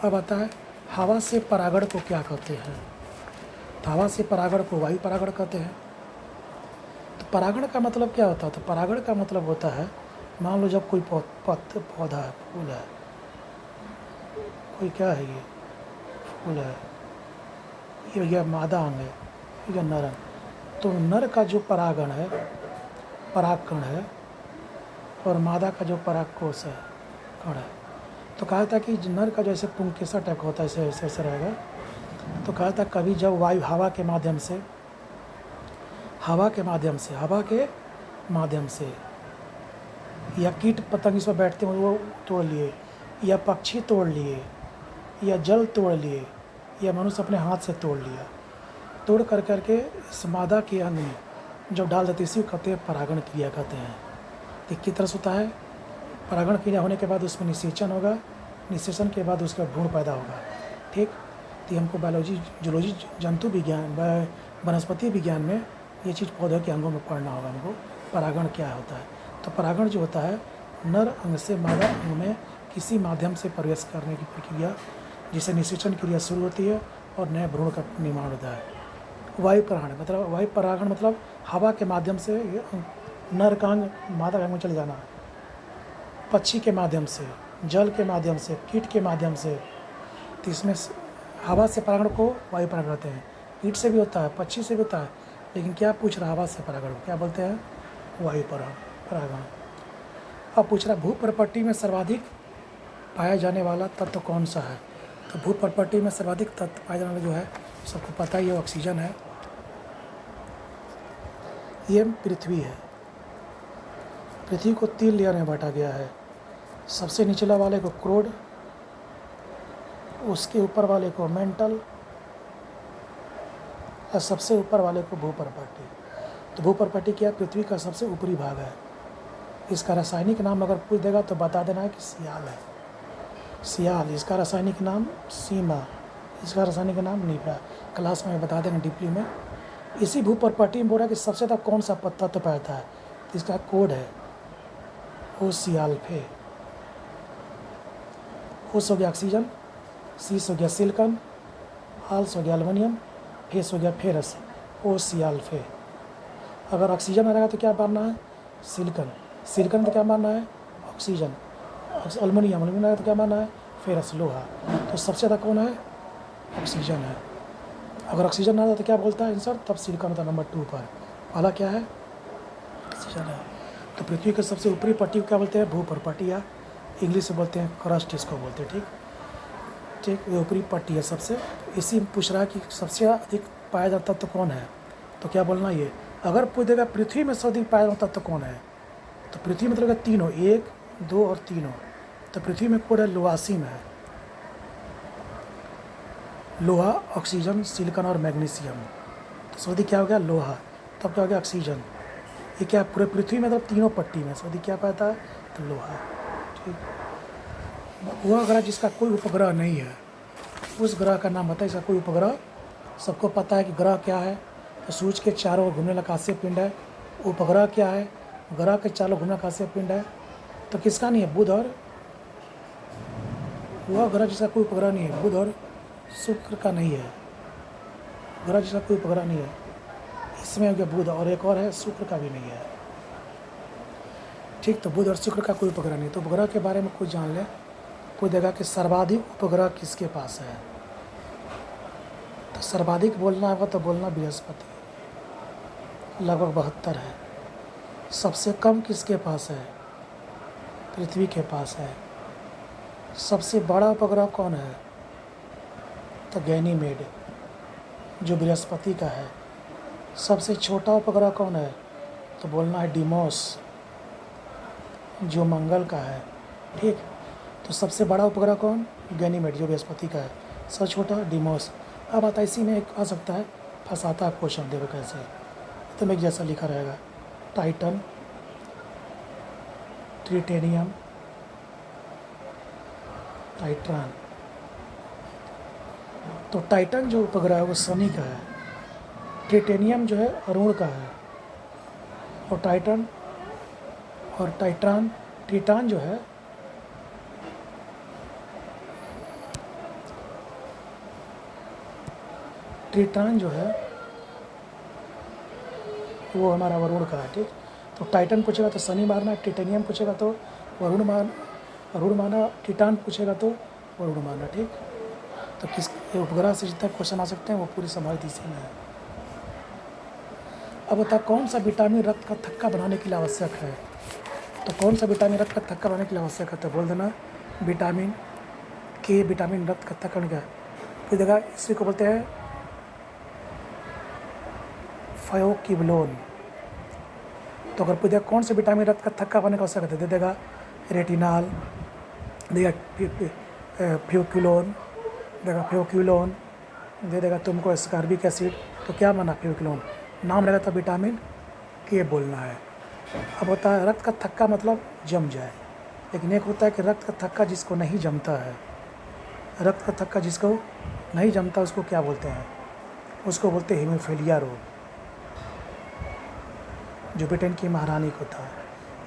अब आता है हवा से परागण को क्या कहते हैं? तो हवा से परागण को वायु परागण कहते हैं। तो परागण का मतलब क्या होता है? तो परागण का मतलब होता है, मान लो जब कोई पौधा है, फूल है, कोई क्या है, ये फूल है, ये मादा अंग है, ये नर अंग। तो नर का जो परागण है, परागकण है, और मादा का जो परागकोश है, कण है। तो कहा था कि नर का जैसे पुंकेसर टाइप का होता है, ऐसे ऐसे रहेगा। तो कहा था कभी जब वायु हवा के माध्यम से या कीट पतंग इस पर बैठते हैं वो तोड़ लिए, या पक्षी तोड़ लिए, या जल तोड़ लिए, या मनुष्य अपने हाथ से तोड़ लिया, तोड़ कर करके इस मादा के अंग में जब डाल देते, इसी को कहते हैं परागण क्रिया कहते हैं। तो किस तरह से होता है? परागण क्रिया होने के बाद उसमें निषेचन होगा, निषेचन के बाद उसका भ्रूण पैदा होगा, ठीक। तो हमको बायोलॉजी, जूलॉजी, जंतु विज्ञान, वनस्पति विज्ञान में ये चीज़ पौधों के अंगों में पढ़ना होगा हमको, परागण क्या होता है। तो परागण जो होता है, नर अंग से मादा अंग में किसी माध्यम से प्रवेश करने की प्रक्रिया, जिससे निषेचन क्रिया शुरू होती है और नए भ्रूण का निर्माण होता है। वायु परागण मतलब हवा के माध्यम से नर का अंग मादा अंग में चले जाना, पक्षी के माध्यम से, जल के माध्यम से, कीट के माध्यम से। तो इसमें हवा से परागण को वायु परागण कहते हैं। ईंट से भी होता है, पक्षी से भी होता है, लेकिन क्या पूछ रहा है? हवा से परागण क्या बोलते हैं? वायु परागण। अब पूछ रहा भू प्रपट्टी में सर्वाधिक पाया जाने वाला तत्व कौन सा है? तो भू प्रपट्टी में सर्वाधिक तत्व पाया जाने वाला जो है सबको पता ही है, ऑक्सीजन है। ये पृथ्वी है। पृथ्वी को 3 लेयर में बांटा गया है। सबसे निचला वाले को क्रोड, उसके ऊपर वाले को मेंटल और सबसे ऊपर वाले को भूप्रपट्टी। तो भूप्रपट्टी क्या? पृथ्वी का सबसे ऊपरी भाग है। इसका रासायनिक नाम अगर पूछ देगा तो बता देना है कि सियाल है। सियाल। इसका रासायनिक नाम सीमा, इसका रासायनिक नाम नीपा। क्लास में बता देंगे डीपली में। इसी भूप्रपट्टी में बोल रहा है कि सबसे ज़्यादा कौन सा तत्व पाया जाता है, तो इसका कोड है ओ सियाल्फे। ओस हो गया ऑक्सीजन, सीस हो गया सिलिकॉन, आल्स हो गया एल्युमिनियम, फेस हो गया फेरस। ओ सियाल्फे। अगर ऑक्सीजन आ रहेगा तो क्या मानना है? सिलिकॉन। सिलिकॉन तो क्या मानना है? ऑक्सीजन। एल्युमिनियम आएगा तो क्या मानना है? फेरस, लोहा। तो सबसे ज़्यादा कौन है? ऑक्सीजन है। अगर ऑक्सीजन ना आता तो क्या बोलता है आंसर? तब सिलिकॉन होता नंबर 2 पर। पहला क्या है? ऑक्सीजन है। तो पृथ्वी के सबसे ऊपरी पट्टी को क्या बोलते हैं? भूप्रपट्टी, या इंग्लिश में बोलते हैं क्रस्ट, इसको बोलते हैं। ठीक, ये ऊपरी पट्टी है सबसे। इसी में पूछ रहा है कि सबसे अधिक पाया जाता तत्व कौन है, तो क्या बोलना ये। अगर पूछ देगा पृथ्वी में सबसे अधिक पाया जाता तत्व कौन है, तो पृथ्वी मतलब तीनों, 1, 2 और 3। तो पृथ्वी में कोड है लोहासीम है। लोहा, ऑक्सीजन, सिलिकॉन और मैग्नीशियम। तो सऊदी क्या हो गया? लोहा। तब क्या हो गया? ऑक्सीजन। ये क्या पूरे पृथ्वी में मतलब तीनों पट्टी में सऊदी क्या पाता है? तो लोहा। ठीक। वह ग्रह जिसका कोई उपग्रह नहीं है, उस ग्रह का नाम बताइए। इसका कोई उपग्रह, सबको पता है कि ग्रह क्या है, तो सूरज के चारों ओर घूमने वाला आकाशीय पिंड है। उपग्रह क्या है? ग्रह के चारों घूमने वाला आकाशीय पिंड है। तो किसका नहीं है? बुध और, वह ग्रह जिसका कोई उपग्रह नहीं है, बुध और शुक्र का नहीं है। ग्रह जिसका कोई उपग्रह नहीं है, इसमें हो गया बुध, और एक और है शुक्र का भी नहीं है। ठीक, तो बुध और शुक्र का कोई उपग्रह नहीं। तो उपग्रह के बारे में कुछ जान ले। पूछ देगा कि सर्वाधिक उपग्रह किसके पास है, तो सर्वाधिक बोलना होगा तो बोलना बृहस्पति, लगभग 72 है। सबसे कम किसके पास है? पृथ्वी के पास है। सबसे बड़ा उपग्रह कौन है? तो गैनीमेड, जो बृहस्पति का है। सबसे छोटा उपग्रह कौन है? तो बोलना है डिमोस, जो मंगल का है। ठीक, तो सबसे बड़ा उपग्रह कौन? गैनीमेड, जो बृहस्पति का है। सबसे छोटा डिमोस। अब आता इसी में एक आ सकता है फंसाता क्वेश्चन, देखो कैसे। तो मैं जैसा लिखा रहेगा, टाइटन, ट्रिटेनियम, टाइट्रान। तो टाइटन जो उपग्रह है वो शनि का है। ट्रिटेनियम जो है अरुण का है। और टाइटन और ट्रिटान जो है वो हमारा वरुण का है। ठीक, तो टाइटन पूछेगा तो शनि मारना, ट्रिटेनियम पूछेगा तो अरुण मारना, ट्रिटान पूछेगा तो वरुण मारना। ठीक, तो किस उपग्रह से जितना क्वेश्चन आ सकते हैं वो पूरी संभावित इसी में है। अब बता, कौन सा विटामिन रक्त का थक्का बनाने के लिए आवश्यक है? तो कौन सा विटामिन रक्त का थक्का बनाने के लिए आवश्यक है? तो बोल देना विटामिन के। विटामिन रक्त का थक्का का फिर देखा, इसी को बोलते हैं फायोकिबलोन। तो अगर पूछेगा कौन से विटामिन रक्त का थक्का बनाने का आवश्यक है, दे देगा रेटिनाल, देगा फ्यूक्यूलोन, देगा फ्यूक्यूलोन, दे देगा तुमको एस्कॉर्बिक एसिड। तो क्या माना? फ्यूक्यूलोन। नाम रहेगा तो विटामिन के बोलना है। अब होता है रक्त का थक्का मतलब जम जाए, लेकिन एक होता है कि रक्त का थक्का जिसको नहीं जमता है। रक्त का थक्का जिसको नहीं जमता उसको क्या बोलते हैं? उसको बोलते हैं हीमोफीलिया रोग, जो ब्रिटेन की महारानी को था।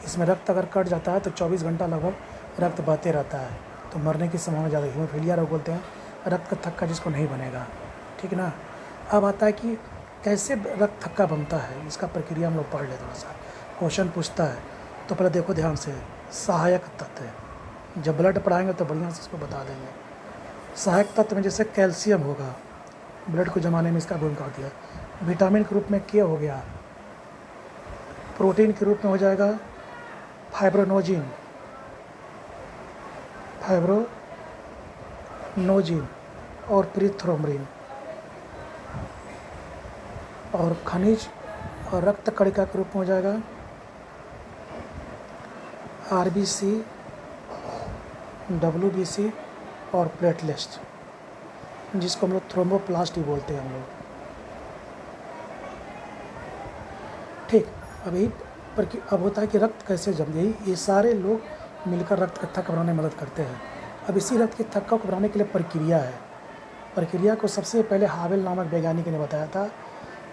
इसमें रक्त अगर कट जाता है तो 24 घंटा लगभग रक्त बहते रहता है, तो मरने की संभावना ज़्यादा। हीमोफीलिया रोग बोलते हैं रक्त का थक्का जिसको नहीं बनेगा। ठीक ना। अब आता है कि कैसे रक्त थक्का बनता है, इसका प्रक्रिया हम लोग पढ़ ले। थोड़ा सा क्वेश्चन पूछता है तो पहले देखो ध्यान से, सहायक तत्व। जब ब्लड पढ़ाएंगे तो बढ़िया से इसको बता देंगे। सहायक तत्व में जैसे कैल्शियम होगा, ब्लड को जमाने में इसका भूमिका होती है। विटामिन के रूप में के हो गया, प्रोटीन के रूप में हो जाएगा फाइब्रोनोजिन, और प्रीथ्रोम्बिन, और खनिज और रक्त कणिका के रूप में हो जाएगा आरबीसी, डब्ल्यूबीसी और प्लेटलेट्स, जिसको हम लोग थ्रोम्बोप्लास्ट भी बोलते हैं हम लोग। ठीक, अब होता है कि रक्त कैसे जम गई, ये सारे लोग मिलकर रक्त का थक्का बनाने में मदद करते हैं। अब इसी रक्त के थक्का को बनाने के लिए प्रक्रिया है। प्रक्रिया को सबसे पहले हावेल नामक वैज्ञानिक ने बताया था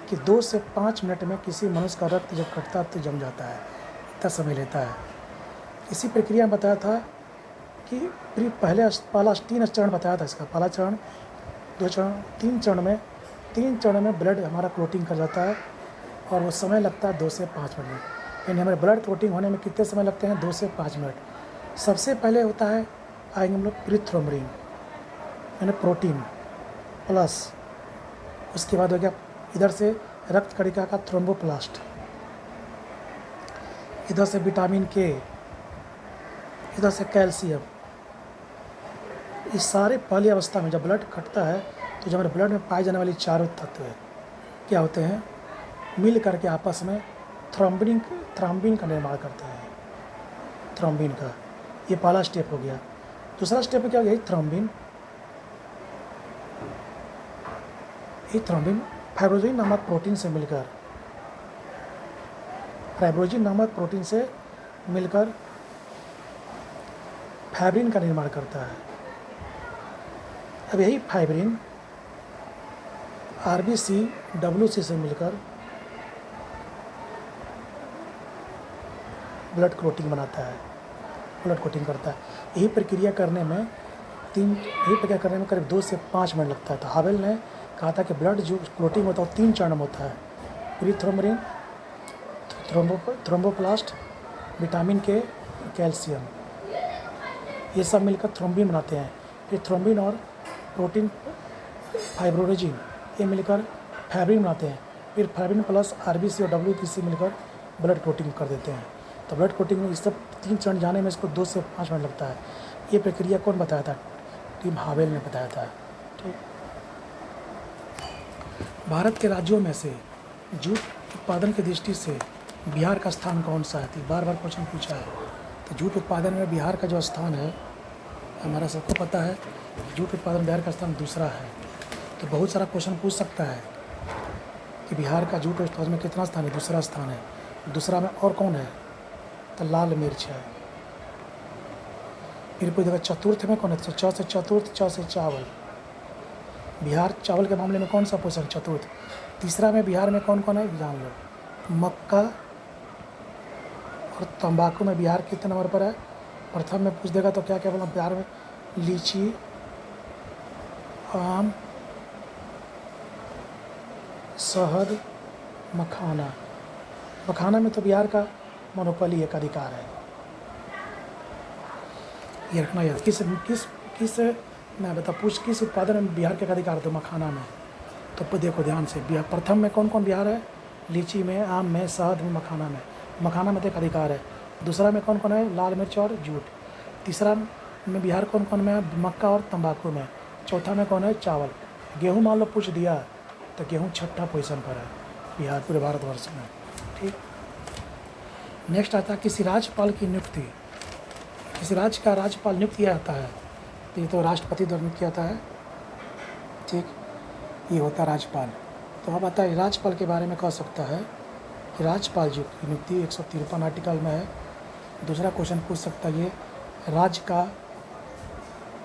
कि 2 से 5 मिनट में किसी मनुष्य का रक्त जब कटता है तो जम जाता है, इतना समय लेता है। इसी प्रक्रिया में बताया था कि पहला 3 चरण बताया था इसका। पहला चरण, 2 चरण, 3 चरण में ब्लड हमारा क्लोटिंग कर जाता है और वो समय लगता है 2 से 5 मिनट। यानी हमारे ब्लड क्लोटिंग होने में कितने समय लगते हैं? 2 से 5 मिनट। सबसे पहले होता है, आएंगे हम लोग प्रीथ्रोम्बिन यानी प्रोटीन प्लस, उसके बाद हो गया इधर से रक्त कणिका का थ्रोम्बोप्लास्ट, इधर से विटामिन के, इधर से कैल्शियम। इस सारे पहली अवस्था में जब ब्लड कटता है तो जो हमारे ब्लड में पाए जाने वाली चारों तत्व है क्या होते हैं, मिल करके आपस में थ्रोम्बिन का निर्माण करते हैं। थ्रोम्बिन का ये पहला स्टेप हो गया। दूसरा स्टेप क्या हो गया? थ्रोम्बिन फाइब्रोजिन नामक प्रोटीन से मिलकर फाइब्रिन का निर्माण करता है। अब यही फाइब्रिन आरबीसी डब्ल्यूसी से मिलकर ब्लड क्लोटिंग बनाता है, ब्लड क्लोटिंग करता है। यही प्रक्रिया करने में करीब 2 से 5 मिनट लगता है। तो हावेल ने कहा था कि ब्लड जो क्लोटिंग होता है वो 3 चरण में होता है। प्रीथ्रोम्बिन, थ्रोम्बोप्लास्ट, विटामिन के, कैल्शियम, ये सब मिलकर थ्रोम्बिन बनाते हैं। फिर थ्रोम्बिन और प्रोटीन फाइब्रोनोजिन ये मिलकर फाइब्रिन बनाते हैं। फिर फाइब्रिन प्लस आरबीसी और डब्ल्यूबीसी मिलकर ब्लड क्लोटिंग कर देते हैं। तो ब्लड क्लोटिंग में इस सब 3 चरण जाने में इसको 2 से 5 मिनट लगता है। ये प्रक्रिया कौन बताया था? टीम हावेल ने बताया था। ठीक, भारत के राज्यों में से जूट उत्पादन की दृष्टि से बिहार का स्थान कौन सा है? तो बार क्वेश्चन पूछा है। तो जूट उत्पादन में बिहार का जो स्थान है, हमारा सबको पता है जूट उत्पादन बिहार का स्थान दूसरा है। तो बहुत सारा क्वेश्चन पूछ सकता है कि बिहार का जूट उत्पादन में कितना स्थान है? दूसरा स्थान है। दूसरा में और कौन है? तो लाल मिर्च है। फिर पूछेगा चतुर्थ में कौन है? तो च से चतुर्थ, च से चावल। बिहार चावल के मामले में कौन सा पोषण? चतुर्थ। तीसरा में बिहार में कौन कौन है जान लो। मक्का और तंबाकू में बिहार कितने नंबर पर है? प्रथम में पूछ देगा तो क्या क्या बोला बिहार में? लीची, आम, शहद, मखाना। मखाना में तो बिहार का मोनोपोली एक अधिकार है, ये रखना याद। किस मैं बता पूछ किस उत्पादन में बिहार के अधिकार है? तो मखाना में। तो देखो ध्यान से, बिहार प्रथम में कौन कौन बिहार है? लीची में, आम में, शहद में, मखाना में। मखाना में तो एक अधिकार है। दूसरा में कौन कौन है? लाल मिर्च और जूट। तीसरा में बिहार कौन कौन में है? मक्का और तंबाकू में। चौथा में कौन है? चावल। गेहूँ मान लो पूछ दिया तो गेहूँ 6ठा पोजीशन पर है बिहार पूरे भारतवर्ष में। ठीक, नेक्स्ट आता है किसी राज्यपाल की नियुक्ति। किसी राज्य का राज्यपाल नियुक्त किया जाता है तो ये तो राष्ट्रपति द्वारा नियुक्त किया जाता है। ठीक, ये होता है राज्यपाल। तो अब आता है राज्यपाल के बारे में कह सकता है कि राज्यपाल जी की नियुक्ति 153 आर्टिकल में है। दूसरा क्वेश्चन पूछ सकता है ये राज्य का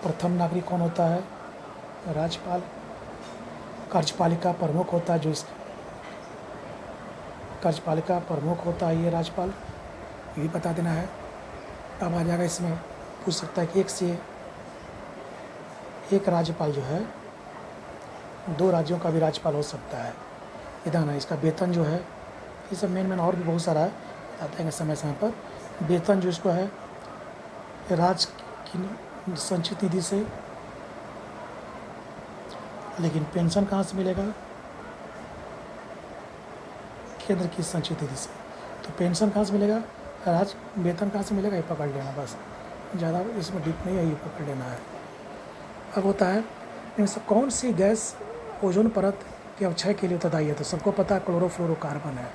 प्रथम नागरिक कौन होता है? राज्यपाल। कार्यपालिका प्रमुख होता है, जो इस कार्यपालिका प्रमुख होता है ये राज्यपाल, ये भी बता देना है। अब आ जाएगा इसमें पूछ सकता है कि एक से एक राज्यपाल जो है 2 राज्यों का भी राज्यपाल हो सकता है। इधर है इसका वेतन जो है, ये सब मेन और भी बहुत सारा है, बताते हैं समय समय पर। वेतन जो इसको है राज्य की संचित निधि से लेकिन पेंशन कहाँ से मिलेगा? केंद्र की संचित निधि से। तो पेंशन कहाँ से मिलेगा? राज्य वेतन कहाँ से मिलेगा? ये पकड़ लेना बस, ज़्यादा इसमें डीप नहीं है, ये पकड़ लेना है। अब होता है इनमें से कौन सी गैस ओजोन परत के अवक्षय के लिए उत्तरदायी है? तो सबको पता है क्लोरोफ्लोरोकार्बन है,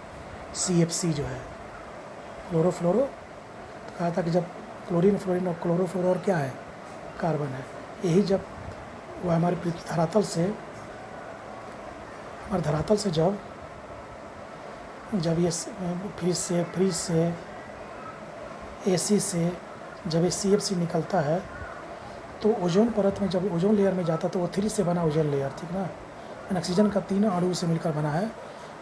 CFC जो है क्लोरोफ्लोरो। तो कहा था कि जब क्लोरीन फ्लोरीन और क्लोरोफ्लोरो और क्या है? कार्बन है। यही जब वह हमारे पृथ्वी धरातल से जब ये फ्रिज से AC से जब ये CFC निकलता है तो ओजोन परत में जब ओजोन लेयर में जाता है तो वो 3 से बना ओजोन लेयर, ठीक ना, ऑक्सीजन का 3 अणु से मिलकर बना है।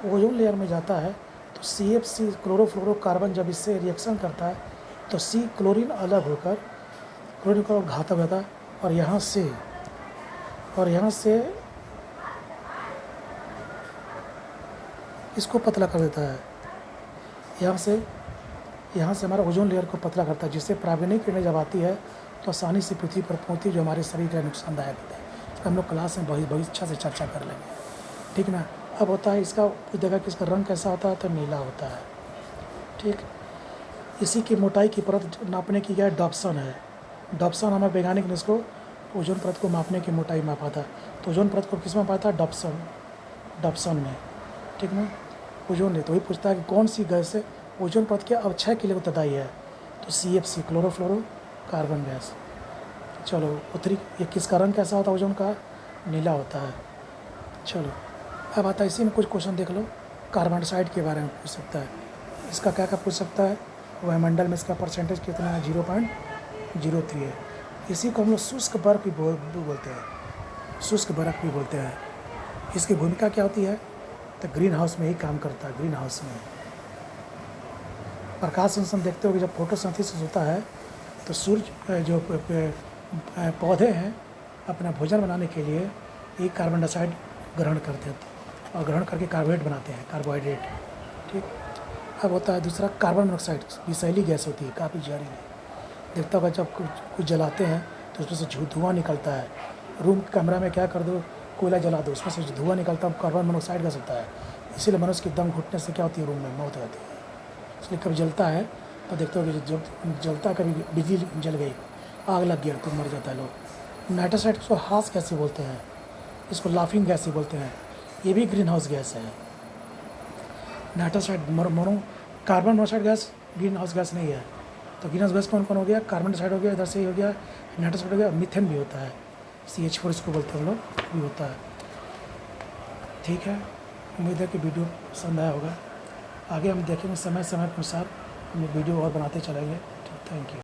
ओजोन लेयर में जाता है तो CFC क्लोरोफ्लोरोकार्बन जब इससे रिएक्शन करता है तो C क्लोरीन अलग होकर क्लोरीन का घातक होता है और यहाँ से इसको पतला कर देता है। यहाँ से हमारा ओजोन लेयर को पतला करता है, जिससे पराबैंगनी किरणें जब आती है तो आसानी से पृथ्वी पर पहुँचती, जो हमारे शरीर के लिए नुकसानदायक होता है। इसका हम लोग क्लास में बहुत अच्छा से चर्चा कर लेंगे, ठीक ना। अब होता है इसका देखा कि इसका रंग कैसा होता है? तो नीला होता है, ठीक। इसी की मोटाई की परत नापने की क्या डॉप्सन है। डॉप्सन हमारे वैज्ञानिक ने इसको ओजोन परत को मापने की मोटाई मापा था। तो ओजोन परत को किस में मापा था? डॉप्सन में, ठीक ना। ओजोन ने तो वही पूछता है कि कौन सी गैस से ओजोन परत के अवक्षय के लिए उत्तरदायी है? तो CFC क्लोरोफ्लोरोकार्बन गैस। चलो उत्तरी, ये किसका रंग कैसा होता है? ओजोन का नीला होता है। चलो अब आता है इसी में कुछ क्वेश्चन देख लो। कार्बन डाइऑक्साइड के बारे में पूछ सकता है, इसका क्या क्या पूछ सकता है? वायुमंडल में इसका परसेंटेज कितना है? 0.03 है। इसी को हम लोग शुष्क बर्फ भी बोलते हैं, शुष्क बर्फ भी बोलते हैं। इसकी भूमिका क्या होती है? तो ग्रीन हाउस में ही काम करता है। ग्रीन हाउस में प्रकाश संश्लेषण देखते हो कि जब फोटोसिंथेसिस होता है तो सूर्य जो पौधे हैं अपना भोजन बनाने के लिए एक कार्बन डाइऑक्साइड ग्रहण करते हैं और ग्रहण करके कार्बोहाइड्रेट बनाते हैं, कार्बोहाइड्रेट, ठीक। अब होता है दूसरा कार्बन मोनोऑक्साइड, विषैली गैस होती है, काफ़ी जहरीली। देखता होगा जब कुछ जलाते हैं तो उसमें से धुआं निकलता है। रूम कमरा में क्या कर दो, कोयला जला दो, उसमें से धुआं निकलता है, कार्बन मोनोऑक्साइड गैस होता है। इसीलिए मनुष्य की दम घुटने से क्या होती है? रूम में मौत हो जाती है। इसलिए कभी जलता है तो देखते हो कि जब जलता, कभी बिजली जल गई, आग लग गया तो मर जाता है लोग। नाइट्रस ऑक्साइड को हास गैस बोलते हैं, इसको लाफिंग गैस ही बोलते हैं, ये भी ग्रीन हाउस गैस है। Nitrous oxide carbon monoxide gas green house gas नहीं है। तो ग्रीन हाउस गैस कौन कौन हो गया? कार्बन डाइऑक्साइड हो गया, इधर से ही हो गया, नाइट्रस ऑक्साइड हो गया, मीथेन भी होता है, CH4 इसको बोलते हैं हम लोग, भी होता है, ठीक है। उम्मीद है कि वीडियो पसंद आया होगा। आगे हम देखेंगे समय के अनुसार हम वीडियो और बनाते चलेंगे। Thank you.